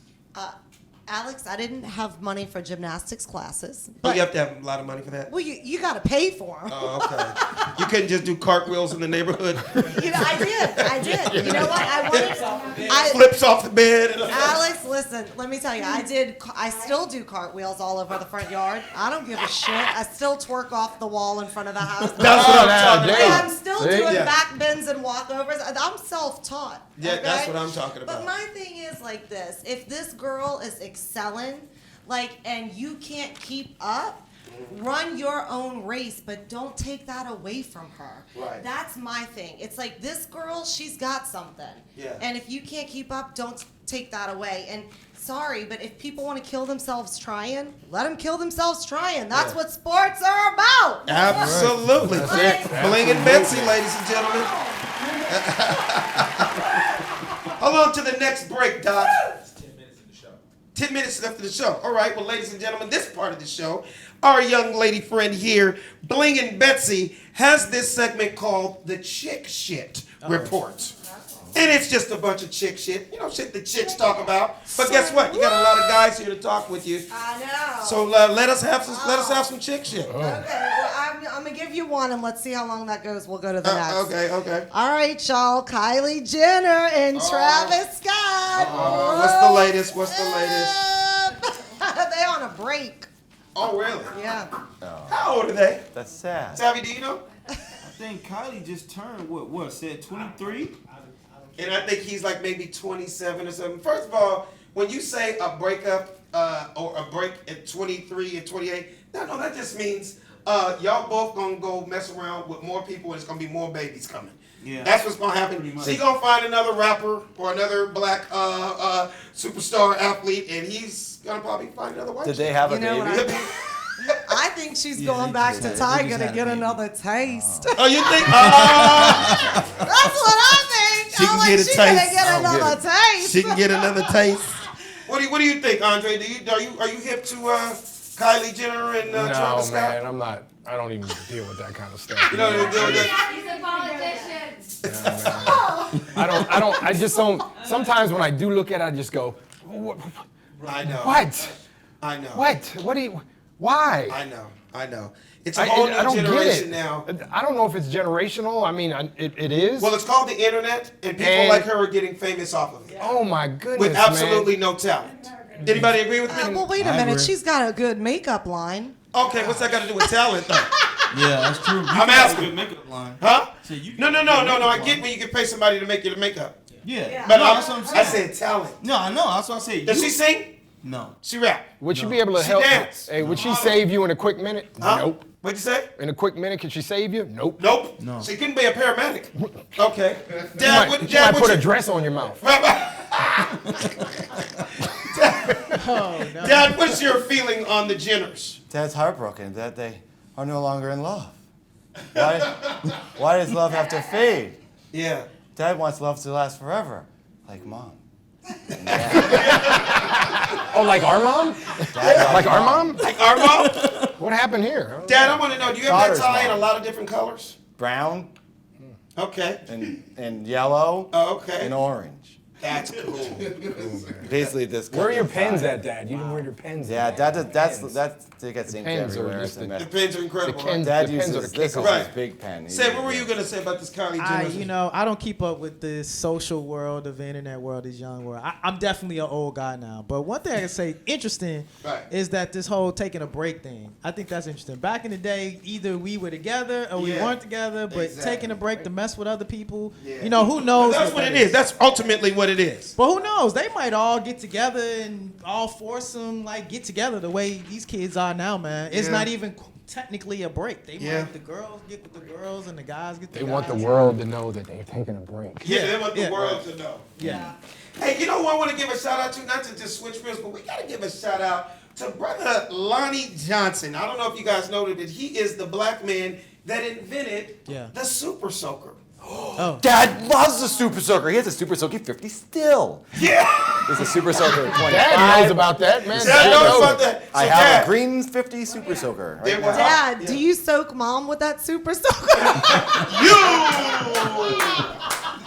[SPEAKER 5] Alex, I didn't have money for gymnastics classes.
[SPEAKER 1] Oh, you have to have a lot of money for that?
[SPEAKER 5] Well, you got to pay for them.
[SPEAKER 1] Oh, okay. You couldn't just do cartwheels in the neighborhood?
[SPEAKER 5] You know, I did. You know what?
[SPEAKER 1] Flips off the bed.
[SPEAKER 5] Alex, listen, let me tell you, I still do cartwheels all over the front yard. I don't give a shit. I still twerk off the wall in front of the house.
[SPEAKER 1] That's what I'm talking about.
[SPEAKER 5] I'm still
[SPEAKER 1] See?
[SPEAKER 5] doing
[SPEAKER 1] Yeah.
[SPEAKER 5] back bends and walkovers. I'm self-taught.
[SPEAKER 1] Yeah,
[SPEAKER 5] okay?
[SPEAKER 1] that's what I'm talking about.
[SPEAKER 5] But my thing is like this: if this girl is excelling, and you can't keep up, run your own race, but don't take that away from her.
[SPEAKER 1] Right.
[SPEAKER 5] That's my thing. It's like, this girl, she's got something.
[SPEAKER 1] Yeah.
[SPEAKER 5] And if you can't keep up, don't take that away. And sorry, but if people want to kill themselves trying, let them kill themselves trying. That's what sports are about.
[SPEAKER 1] Absolutely. Bling and Betsy, ladies and gentlemen. Hold on to the next break, Doc. 10 minutes left of the show. All right, well, ladies and gentlemen, this part of the show, our young lady friend here, Bling and Betsy, has this segment called the Chick Shit Report. And it's just a bunch of chick shit, shit the chicks talk about. But guess what? You got a lot of guys here to talk with you.
[SPEAKER 5] I know.
[SPEAKER 1] So let us have some chick shit.
[SPEAKER 5] Okay, well, I'm going to give you one, and let's see how long that goes. We'll go to the next.
[SPEAKER 1] Okay.
[SPEAKER 5] All right, y'all. Kylie Jenner and Travis Scott.
[SPEAKER 1] What's the latest?
[SPEAKER 5] They on a break.
[SPEAKER 1] Oh, really?
[SPEAKER 5] Yeah.
[SPEAKER 1] How old are they?
[SPEAKER 14] That's sad.
[SPEAKER 1] Savvy, do you know?
[SPEAKER 3] I think Kylie just turned, said 23?
[SPEAKER 1] And I think he's like maybe 27 or something. First of all, when you say a breakup or a break at 23 and 28, no, that just means y'all both gonna go mess around with more people, and it's gonna be more babies coming.
[SPEAKER 3] Yeah.
[SPEAKER 1] That's what's gonna happen. She gonna find another rapper or another black superstar athlete, and he's gonna probably find another white.
[SPEAKER 14] Did they have a
[SPEAKER 5] You know
[SPEAKER 14] baby?
[SPEAKER 5] what I think she's going back to Tiger to get another taste.
[SPEAKER 1] Oh, you think?
[SPEAKER 5] That's what I think.
[SPEAKER 1] She can get a
[SPEAKER 5] She
[SPEAKER 1] taste.
[SPEAKER 5] gonna get another taste.
[SPEAKER 1] She can get another taste. What do you think, Andre? Are you hip to Kylie Jenner and Travis
[SPEAKER 15] No,
[SPEAKER 1] Scott?
[SPEAKER 15] man, I'm not. I don't even deal with that kind of stuff.
[SPEAKER 1] You don't even deal with that?
[SPEAKER 2] He's a politician.
[SPEAKER 15] I just don't. Sometimes when I do look at it, I just go,
[SPEAKER 1] I know.
[SPEAKER 15] What?
[SPEAKER 1] I know.
[SPEAKER 15] What? What do you? Why?
[SPEAKER 1] I know. It's a whole new
[SPEAKER 15] don't
[SPEAKER 1] generation
[SPEAKER 15] get it.
[SPEAKER 1] now.
[SPEAKER 15] I don't know if it's generational. I mean, it is.
[SPEAKER 1] Well, it's called the internet, and people like her are getting famous off of it.
[SPEAKER 15] Oh my goodness,
[SPEAKER 1] With absolutely no talent. Anybody agree with me?
[SPEAKER 5] Well, wait a minute. She's got a good makeup line.
[SPEAKER 1] Okay, what's that got to do with talent, though?
[SPEAKER 3] Yeah, that's true.
[SPEAKER 1] I'm asking.
[SPEAKER 3] Good makeup line.
[SPEAKER 1] Huh?
[SPEAKER 3] So you
[SPEAKER 1] No. I get when you can pay somebody to make your makeup.
[SPEAKER 3] Yeah.
[SPEAKER 1] But
[SPEAKER 3] No, that's what I'm saying.
[SPEAKER 1] I said talent.
[SPEAKER 3] No, I know. That's what I said.
[SPEAKER 1] Does she sing?
[SPEAKER 3] No.
[SPEAKER 1] She rap.
[SPEAKER 15] Would she be able to
[SPEAKER 1] She
[SPEAKER 15] help?
[SPEAKER 1] dance.
[SPEAKER 15] Hey, would she save you in a quick minute?
[SPEAKER 1] Huh?
[SPEAKER 15] Nope.
[SPEAKER 1] What'd you say?
[SPEAKER 15] In a quick minute, could she save you? Nope.
[SPEAKER 1] Nope.
[SPEAKER 3] No.
[SPEAKER 1] She couldn't be a paramedic. Okay.
[SPEAKER 15] She
[SPEAKER 1] Dad,
[SPEAKER 15] might,
[SPEAKER 1] what,
[SPEAKER 15] she
[SPEAKER 1] Dad,
[SPEAKER 15] might
[SPEAKER 1] what
[SPEAKER 15] put a
[SPEAKER 1] you-
[SPEAKER 15] dress on your mouth.
[SPEAKER 6] Oh, no.
[SPEAKER 1] Dad, what's your feeling on the Jenners?
[SPEAKER 14] Dad's heartbroken that they are no longer in love. Why does love have to fade?
[SPEAKER 1] Yeah.
[SPEAKER 14] Dad wants love to last forever, like Mom.
[SPEAKER 15] Oh, like our mom?
[SPEAKER 14] Dad,
[SPEAKER 15] Like our mom?
[SPEAKER 1] Like our mom?
[SPEAKER 15] What happened here?
[SPEAKER 1] Dad, I want to know, do you have that
[SPEAKER 14] Daughter's
[SPEAKER 1] tie in a
[SPEAKER 14] mom.
[SPEAKER 1] lot of different colors?
[SPEAKER 14] Brown
[SPEAKER 1] Okay.
[SPEAKER 14] and yellow
[SPEAKER 1] Oh, okay.
[SPEAKER 14] and orange.
[SPEAKER 1] That's cool.
[SPEAKER 14] Basically, this.
[SPEAKER 15] Where are your pens
[SPEAKER 14] tie.
[SPEAKER 15] at, Dad? You didn't wear your pens.
[SPEAKER 14] Yeah, that gets inked
[SPEAKER 15] pens are
[SPEAKER 14] everywhere.
[SPEAKER 15] just
[SPEAKER 14] It's a
[SPEAKER 15] the-
[SPEAKER 14] mess.
[SPEAKER 1] The pens are incredible.
[SPEAKER 15] The pens-
[SPEAKER 14] Dad
[SPEAKER 15] the pens are
[SPEAKER 14] uses
[SPEAKER 15] the
[SPEAKER 14] this
[SPEAKER 15] kicker.
[SPEAKER 14] is his
[SPEAKER 1] Right.
[SPEAKER 14] big pen.
[SPEAKER 1] Say, what were you going to say about this Kylie Jenner?
[SPEAKER 6] You know, I don't keep up with this social world, of the internet world, this young world. I'm definitely an old guy now. But one thing I can say interesting
[SPEAKER 1] Right.
[SPEAKER 6] is that this whole taking a break thing. I think that's interesting. Back in the day, either we were together or we
[SPEAKER 1] Yeah.
[SPEAKER 6] weren't together, but
[SPEAKER 1] Exactly.
[SPEAKER 6] taking a break to mess with other people,
[SPEAKER 1] Yeah.
[SPEAKER 6] you know, who knows?
[SPEAKER 1] That's what it is. That's ultimately what it is.
[SPEAKER 6] But who knows? They might all get together and all foursome like get together the way these kids are now, man. It's
[SPEAKER 1] Yeah.
[SPEAKER 6] not even technically a break. They
[SPEAKER 1] Yeah.
[SPEAKER 6] might the girls get with the girls and the guys get the
[SPEAKER 15] They
[SPEAKER 6] guys.
[SPEAKER 15] want the world to know that they're taking a break.
[SPEAKER 1] Yeah, they want the
[SPEAKER 6] Yeah.
[SPEAKER 1] world to know.
[SPEAKER 6] Yeah.
[SPEAKER 1] Hey, you know who I want to give a shout out to? Not to just switch fields, but we got to give a shout out to brother Lonnie Johnson. I don't know if you guys noted that he is the black man that invented the Super Soaker.
[SPEAKER 6] Oh.
[SPEAKER 14] Dad loves the Super Soaker. He has a Super Soaker 50 still.
[SPEAKER 1] Yeah.
[SPEAKER 14] There's a Super Soaker 25.
[SPEAKER 15] Dad knows about that, man.
[SPEAKER 1] Dad knows about that.
[SPEAKER 14] I
[SPEAKER 1] So
[SPEAKER 14] have
[SPEAKER 1] Dad,
[SPEAKER 14] a green 50 Super Soaker. Right now.
[SPEAKER 5] Dad, do you soak Mom with that Super Soaker?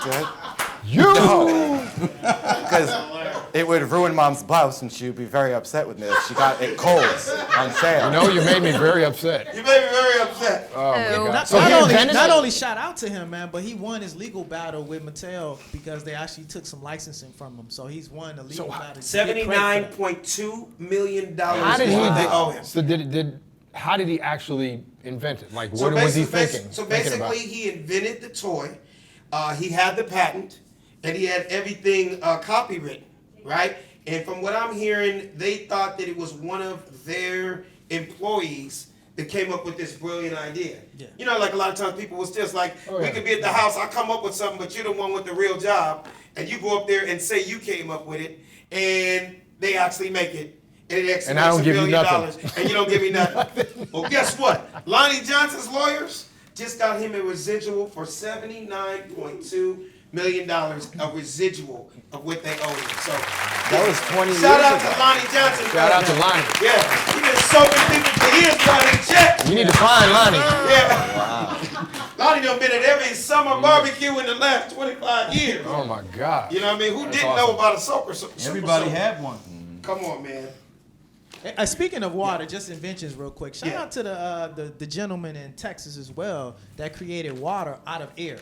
[SPEAKER 14] Dad?
[SPEAKER 15] You!
[SPEAKER 14] Because it would ruin Mom's blouse and she would be very upset with me if she got it Kohl's on sale.
[SPEAKER 15] You know, you made me very upset.
[SPEAKER 1] You made me very upset.
[SPEAKER 15] Oh, my God.
[SPEAKER 6] Not,
[SPEAKER 15] So
[SPEAKER 6] not
[SPEAKER 15] he
[SPEAKER 6] only,
[SPEAKER 15] invented
[SPEAKER 6] not
[SPEAKER 15] it?
[SPEAKER 6] only shout out to him, man, but he won his legal battle with Mattel because they actually took some licensing from him. So he's won the legal battle.
[SPEAKER 1] $79.2 million.
[SPEAKER 15] How did he
[SPEAKER 1] they owe him.
[SPEAKER 15] So how did he actually invent it? Like,
[SPEAKER 1] So
[SPEAKER 15] what was he
[SPEAKER 1] basically-
[SPEAKER 15] thinking?
[SPEAKER 1] So
[SPEAKER 15] thinking about?
[SPEAKER 1] basically, he invented the toy. He had the patent, and he had everything copywritten, right? And from what I'm hearing, they thought that it was one of their employees that came up with this brilliant idea.
[SPEAKER 6] Yeah.
[SPEAKER 1] You know, like a lot of times people was just like,
[SPEAKER 15] Oh,
[SPEAKER 1] we
[SPEAKER 15] yeah.
[SPEAKER 1] could be at the house, I come up with something, but you're the one with the real job, and you go up there and say you came up with it, and they actually make it. And it actually
[SPEAKER 15] And I don't
[SPEAKER 1] makes
[SPEAKER 15] give you
[SPEAKER 1] $1 million,
[SPEAKER 15] nothing.
[SPEAKER 1] and you don't give me nothing. Well, guess what? Lonnie Johnson's lawyers just got him a residual for $79.2 million of residual of what they owe him. So
[SPEAKER 14] That was 20
[SPEAKER 1] shout
[SPEAKER 14] years
[SPEAKER 1] out
[SPEAKER 14] ago.
[SPEAKER 1] to Lonnie Johnson.
[SPEAKER 15] Shout out to Lonnie.
[SPEAKER 1] Yeah, he been soaking people for years trying to check.
[SPEAKER 15] You need to find Lonnie.
[SPEAKER 1] Yeah. Lonnie done been at every summer barbecue in the last 25 years.
[SPEAKER 15] Oh, my God.
[SPEAKER 1] You know what I mean? Who
[SPEAKER 15] That's
[SPEAKER 1] didn't
[SPEAKER 15] awesome.
[SPEAKER 1] know about a soaker? Super
[SPEAKER 3] Everybody
[SPEAKER 1] soaker?
[SPEAKER 3] had one.
[SPEAKER 1] Come on, man.
[SPEAKER 6] Speaking of water, just inventions real quick. Shout
[SPEAKER 1] Yeah.
[SPEAKER 6] out to the gentleman in Texas as well that created water out of air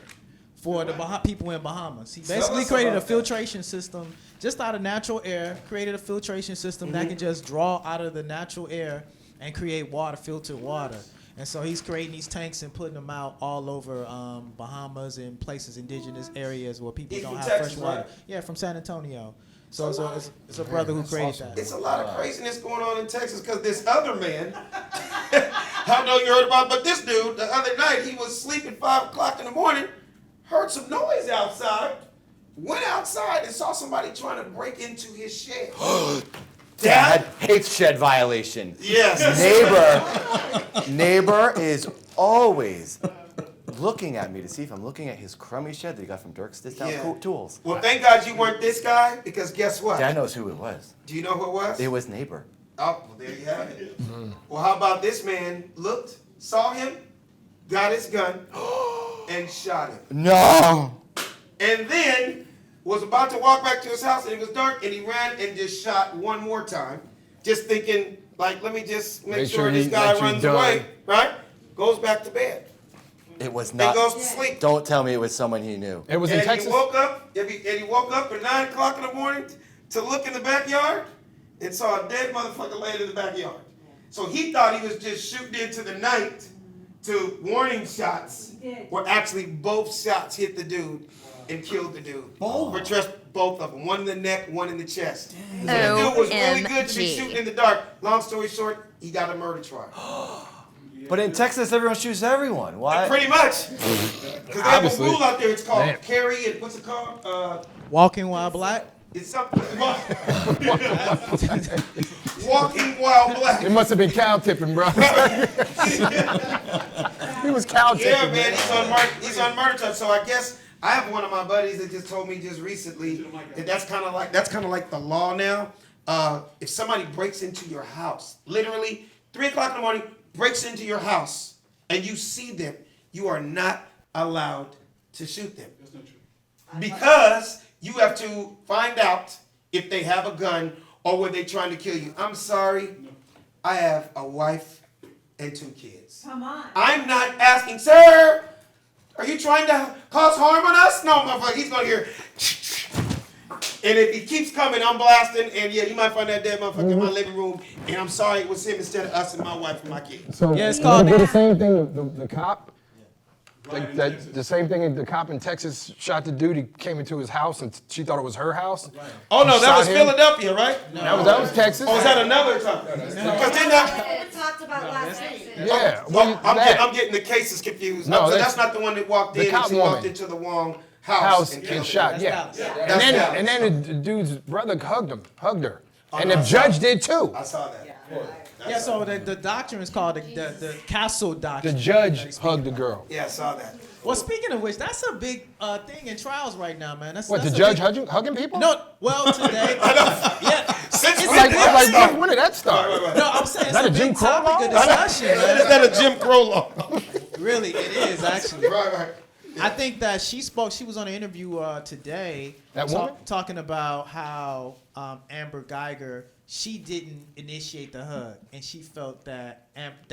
[SPEAKER 6] for the people in Bahamas. He
[SPEAKER 1] Tell
[SPEAKER 6] basically
[SPEAKER 1] us
[SPEAKER 6] created a
[SPEAKER 1] about that.
[SPEAKER 6] filtration system just out of natural air, created a filtration system that can just draw out of the natural air and create water, filtered water. And so he's creating these tanks and putting them out all over Bahamas and places, indigenous areas where people
[SPEAKER 1] He's
[SPEAKER 6] don't
[SPEAKER 1] from
[SPEAKER 6] have
[SPEAKER 1] Texas,
[SPEAKER 6] fresh water.
[SPEAKER 1] right?
[SPEAKER 6] Yeah, from San Antonio. So it's a brother who created that.
[SPEAKER 1] It's a lot of craziness going on in Texas because this other man, I know you heard about, but this dude, the other night, he was sleeping 5 o'clock in the morning, heard some noise outside, went outside and saw somebody trying to break into his shed.
[SPEAKER 14] Dad hates shed violation.
[SPEAKER 1] Yes.
[SPEAKER 14] Neighbor is always looking at me to see if I'm looking at his crummy shed that he got from Dirk's Discount
[SPEAKER 1] Yeah.
[SPEAKER 14] Tools.
[SPEAKER 1] Well, thank God you weren't this guy because guess what?
[SPEAKER 14] Dad knows who it was.
[SPEAKER 1] Do you know who it was?
[SPEAKER 14] It was neighbor.
[SPEAKER 1] Oh, well, there you have it. Well, how about this man looked, saw him, got his gun, and shot him.
[SPEAKER 14] No.
[SPEAKER 1] And then was about to walk back to his house and it was dark and he ran and just shot one more time, just thinking, like, let me just make sure this guy runs away, right? Goes back to bed.
[SPEAKER 14] It was
[SPEAKER 1] And
[SPEAKER 14] not.
[SPEAKER 1] goes to sleep.
[SPEAKER 14] Don't tell me it was someone he knew.
[SPEAKER 15] It was
[SPEAKER 1] and
[SPEAKER 15] in Texas?
[SPEAKER 1] He woke up, and he woke up at 9 o'clock in the morning to look in the backyard and saw a dead motherfucker laying in the backyard. So he thought he was just shooting into the night to warning shots, where actually both shots hit the dude and killed the dude. For both of them. One in the neck, one in the chest. So the dude was really good to be shooting in the dark. Long story short, he got a murder trial.
[SPEAKER 14] But in Texas, everyone shoots everyone. Why?
[SPEAKER 1] Pretty much. Because they have a rule out there. It's called carry and what's it called?
[SPEAKER 6] Walking while black.
[SPEAKER 1] It's something. Walking while black.
[SPEAKER 15] It must have been cow tipping, bro. He was cow tipping.
[SPEAKER 1] Yeah, man. He's on murder charge. So I guess I have one of my buddies that just told me just recently that that's kind of like the law now. If somebody breaks into your house, literally 3 o'clock in the morning, breaks into your house, and you see them, you are not allowed to shoot them. That's not true. Because you have to find out if they have a gun or were they trying to kill you. I'm sorry. I have a wife and 2 kids.
[SPEAKER 17] Come on.
[SPEAKER 1] I'm not asking, sir, are you trying to cause harm on us? No, motherfucker. He's going to hear. And if he keeps coming, I'm blasting. And yeah, you might find that dead motherfucker in my living room. And I'm sorry it was him instead of us and my wife and my kids.
[SPEAKER 15] So
[SPEAKER 6] Yeah, it's called-
[SPEAKER 15] they did the same thing. The cop. Like the same thing. The cop in Texas shot the dude. He came into his house and she thought it was her house.
[SPEAKER 1] Oh no,
[SPEAKER 15] She
[SPEAKER 1] that was
[SPEAKER 15] shot him.
[SPEAKER 1] Philadelphia, right?
[SPEAKER 15] No. That was Texas.
[SPEAKER 1] Oh, is that another time? Because then that.
[SPEAKER 5] We talked about last week.
[SPEAKER 15] Yeah.
[SPEAKER 1] Well,
[SPEAKER 15] that.
[SPEAKER 1] I'm getting the cases confused.
[SPEAKER 15] No,
[SPEAKER 1] So that's not the one that walked
[SPEAKER 15] the
[SPEAKER 1] in
[SPEAKER 15] cop
[SPEAKER 1] and she
[SPEAKER 15] woman.
[SPEAKER 1] walked into the wrong house and killed
[SPEAKER 15] shot.
[SPEAKER 1] her.
[SPEAKER 15] Yeah.
[SPEAKER 1] That's
[SPEAKER 15] And then the dude's brother hugged her, and the judge did too.
[SPEAKER 1] I saw that.
[SPEAKER 6] Yeah, so the doctrine is called the castle doctrine.
[SPEAKER 15] The judge hugged the girl.
[SPEAKER 1] Yeah, I saw that.
[SPEAKER 6] Well, speaking of which, that's a big thing in trials right now, man.
[SPEAKER 15] What,
[SPEAKER 6] that's
[SPEAKER 15] the
[SPEAKER 6] a
[SPEAKER 15] judge
[SPEAKER 6] big-
[SPEAKER 15] hugging people?
[SPEAKER 6] No, well, today. Yeah.
[SPEAKER 1] Since
[SPEAKER 6] It's
[SPEAKER 1] when
[SPEAKER 6] a
[SPEAKER 1] did
[SPEAKER 6] big
[SPEAKER 1] that
[SPEAKER 6] thing.
[SPEAKER 1] start?
[SPEAKER 15] When did that start?
[SPEAKER 6] No, I'm saying
[SPEAKER 15] Is that
[SPEAKER 6] it's
[SPEAKER 15] a Jim
[SPEAKER 6] big
[SPEAKER 15] Crow
[SPEAKER 6] topic
[SPEAKER 15] law?
[SPEAKER 6] of discussion, man.
[SPEAKER 1] Is that a Jim Crow law?
[SPEAKER 6] Really, it is actually.
[SPEAKER 1] Right.
[SPEAKER 6] I think that she spoke. She was on an interview today,
[SPEAKER 15] That woman?
[SPEAKER 6] talking about how Amber Geiger, she didn't initiate the hug, and she felt that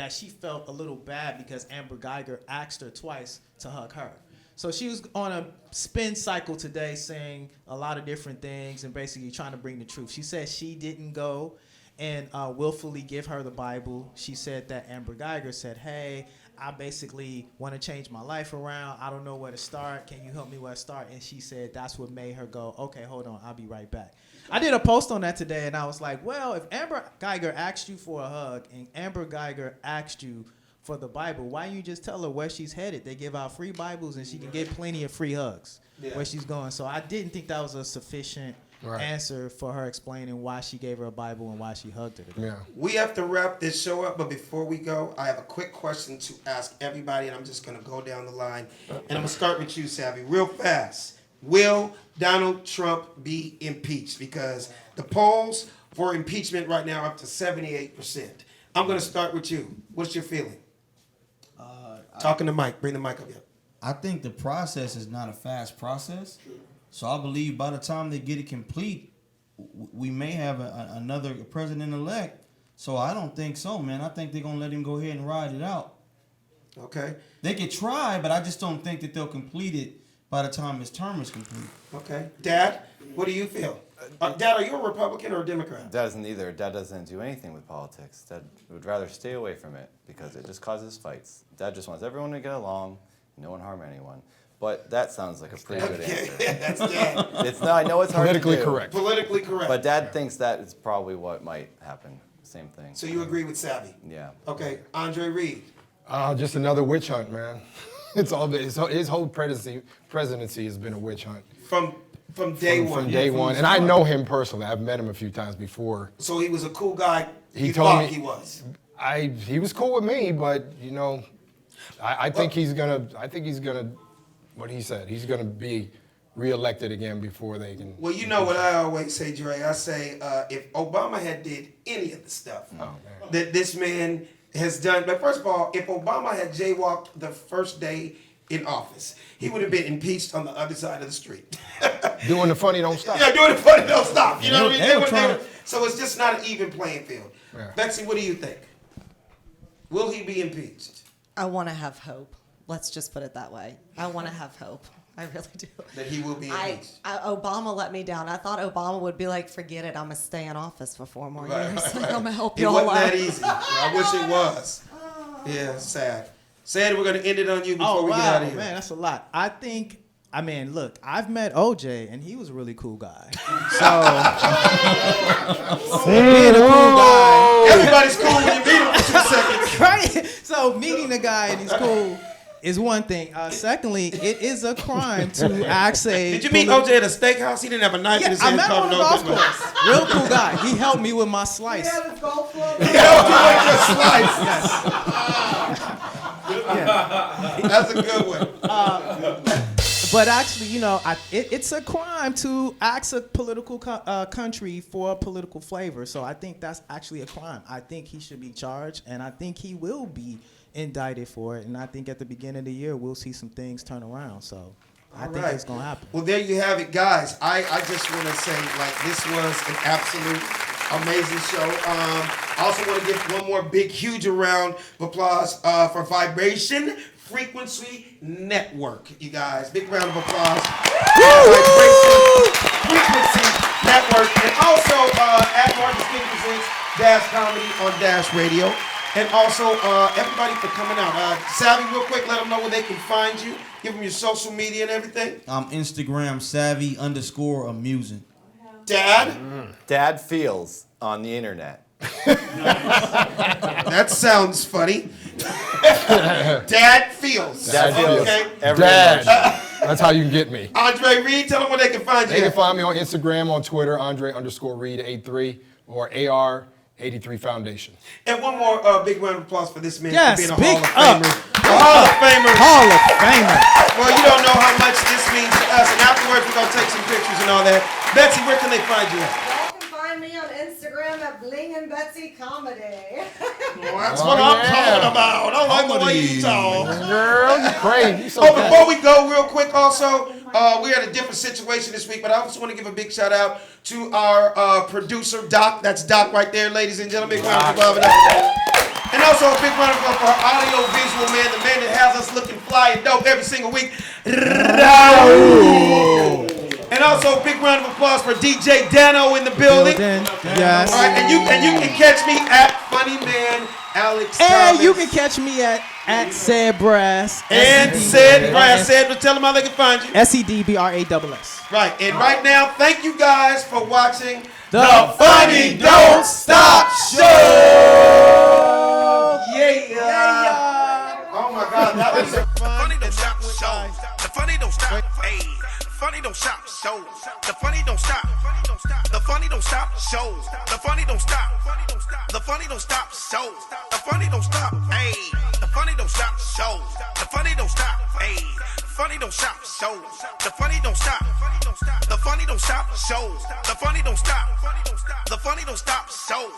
[SPEAKER 6] she felt a little bad because Amber Geiger asked her twice to hug her. So she was on a spin cycle today, saying a lot of different things and basically trying to bring the truth. She said she didn't go and willfully give her the Bible. She said that Amber Geiger said, "Hey, I basically want to change my life around. I don't know where to start. Can you help me where to start?" And she said that's what made her go, "Okay, hold on, I'll be right back." I did a post on that today, and I was like, well, if Amber Geiger asked you for a hug and Amber Geiger asked you for the Bible, why don't you just tell her where she's headed? They give out free Bibles, and she can get plenty of free hugs where she's going. So I didn't think that was a sufficient answer for her explaining why she gave her a Bible and why she hugged her today.
[SPEAKER 15] Yeah.
[SPEAKER 1] We have to wrap this show up, but before we go, I have a quick question to ask everybody, and I'm just going to go down the line. And I'm going to start with you, Savvy, real fast. Will Donald Trump be impeached? Because the polls for impeachment right now are up to 78%. I'm going to start with you. What's your feeling? Talking to Mike. Bring the mic up here.
[SPEAKER 3] I think the process is not a fast process. So I believe by the time they get it complete, we may have another president-elect. So I don't think so, man. I think they're going to let him go ahead and ride it out.
[SPEAKER 1] Okay.
[SPEAKER 3] They could try, but I just don't think that they'll complete it by the time his term is complete.
[SPEAKER 1] Okay. Dad, what do you feel? Dad, are you a Republican or a Democrat?
[SPEAKER 14] Dad isn't either. Dad doesn't do anything with politics. Dad would rather stay away from it because it just causes fights. Dad just wants everyone to get along, no one harm anyone. But that sounds like a pretty good answer.
[SPEAKER 1] That's Dad.
[SPEAKER 14] It's not. I know it's hard
[SPEAKER 15] Politically
[SPEAKER 14] to do.
[SPEAKER 15] correct.
[SPEAKER 1] Politically correct.
[SPEAKER 14] But Dad thinks that is probably what might happen. Same thing.
[SPEAKER 1] So you agree with Savvy?
[SPEAKER 14] Yeah.
[SPEAKER 1] Okay. Andre Reed.
[SPEAKER 15] Just another witch hunt, man. It's all his whole presidency has been a witch hunt.
[SPEAKER 1] From day one.
[SPEAKER 15] From day one. And I know him personally. I've met him a few times before.
[SPEAKER 1] So he was a cool guy.
[SPEAKER 15] He
[SPEAKER 1] you
[SPEAKER 15] told
[SPEAKER 1] thought
[SPEAKER 15] me
[SPEAKER 1] he was.
[SPEAKER 15] He was cool with me, but I think he's gonna what he said, he's gonna be reelected again before they can.
[SPEAKER 1] Well, you know what I always say, Dre. I say if Obama had did any of the stuff that this man has done, but first of all, if Obama had jaywalked the first day in office, he would have been impeached on the other side of the street.
[SPEAKER 15] Doing the funny don't stop.
[SPEAKER 1] Yeah, doing the funny don't stop. You know what I mean?
[SPEAKER 3] They were
[SPEAKER 1] So it's just not an even playing field.
[SPEAKER 15] Yeah.
[SPEAKER 1] Betsy, what do you think? Will he be impeached?
[SPEAKER 5] I want to have hope. Let's just put it that way. I want to have hope. I really do.
[SPEAKER 1] That he will be impeached.
[SPEAKER 5] Obama let me down. I thought Obama would be like, forget it, I'm going to stay in office for 4 more years.
[SPEAKER 1] Right.
[SPEAKER 5] I'm going to help
[SPEAKER 1] It
[SPEAKER 5] y'all
[SPEAKER 1] wasn't
[SPEAKER 5] out.
[SPEAKER 1] that easy. I wish it was. Yeah, sad. Sad, we're going to end it on you before we get out of here.
[SPEAKER 6] Man, that's a lot. I think I mean, look, I've met OJ, and he was a really cool guy. So, being a cool guy.
[SPEAKER 1] Everybody's cool when you meet him for 2 seconds.
[SPEAKER 6] Right? So, meeting the guy and he's cool is one thing. Secondly, it is a crime to ask a...
[SPEAKER 1] Did you meet OJ at a steakhouse? He didn't have a knife in his hand.
[SPEAKER 6] I met him on the golf course. Real cool guy. He helped me with my slice.
[SPEAKER 1] He helped you with your slice. That's a good one.
[SPEAKER 6] But actually, you know, it's a crime to ask a political country for a political flavor. So I think that's actually a crime. I think he should be charged, and I think he will be indicted for it. And I think at the beginning of the year, we'll see some things turn around. So I think it's going to happen.
[SPEAKER 1] Well, there you have it, guys. I just want to say, like, this was an absolute amazing show. I also want to give one more big, huge round of applause for Vibration Frequency Network, you guys. Big round of applause. Vibration Frequency Network. And also at Marcus King Presents Dash Comedy on Dash Radio. And also everybody for coming out. Savvy, real quick, let them know where they can find you. Give them your social media and everything.
[SPEAKER 3] Instagram savvy_amusing.
[SPEAKER 1] Dad?
[SPEAKER 14] Dad feels on the internet.
[SPEAKER 1] That sounds funny. Dad feels.
[SPEAKER 15] Dad feels.
[SPEAKER 1] Okay.
[SPEAKER 15] Dad. That's how you can get me.
[SPEAKER 1] Andre Reed, tell them where they can find you.
[SPEAKER 15] They can find me on Instagram, on Twitter, Andre_Reed83 or AR83 Foundation.
[SPEAKER 1] And one more big round of applause for this man
[SPEAKER 6] Yes,
[SPEAKER 1] for being a
[SPEAKER 6] big
[SPEAKER 1] Hall of Famer. A Hall of Famer.
[SPEAKER 6] Hall of Famer.
[SPEAKER 1] Well, you don't know how much this means to us. And afterwards, we're going to take some pictures and all that. Betsy, where can they find you at?
[SPEAKER 5] Y'all can find me on Instagram at Bling and Betsy Comedy.
[SPEAKER 1] Well, that's what I'm talking about. I like the way you talk.
[SPEAKER 15] Girl, you crazy. You so bad.
[SPEAKER 1] Before we go, real quick, also, we're at a different situation this week, but I also want to give a big shout out to our producer, Doc. That's Doc right there, ladies and gentlemen. Big round of applause. And also a big round of applause for our audio visual man, the man that has us looking fly and dope every single week. Raul. And also a big round of applause for DJ Dano in the building.
[SPEAKER 6] Yes.
[SPEAKER 1] All right, and you can catch me at Funny Man Alex
[SPEAKER 6] And
[SPEAKER 1] Thomas.
[SPEAKER 6] you can catch me at Said Brass.
[SPEAKER 1] And Said Brass. Said, but tell them how they can find you.
[SPEAKER 6] SEDBRASS.
[SPEAKER 1] Right, and right now, thank you guys for watching
[SPEAKER 6] The
[SPEAKER 1] Funny Don't Stop Show. Yeah. Oh my God, that was a
[SPEAKER 10] Funny don't stop show. The funny don't stop. Hey, funny don't stop show. The funny don't stop. The funny don't stop show. The funny don't stop. The funny don't stop show. The funny don't stop. Hey, the funny don't stop show. The funny don't stop. Hey, funny don't stop show. The funny don't stop. The funny don't stop show. The funny don't stop. The funny don't stop show.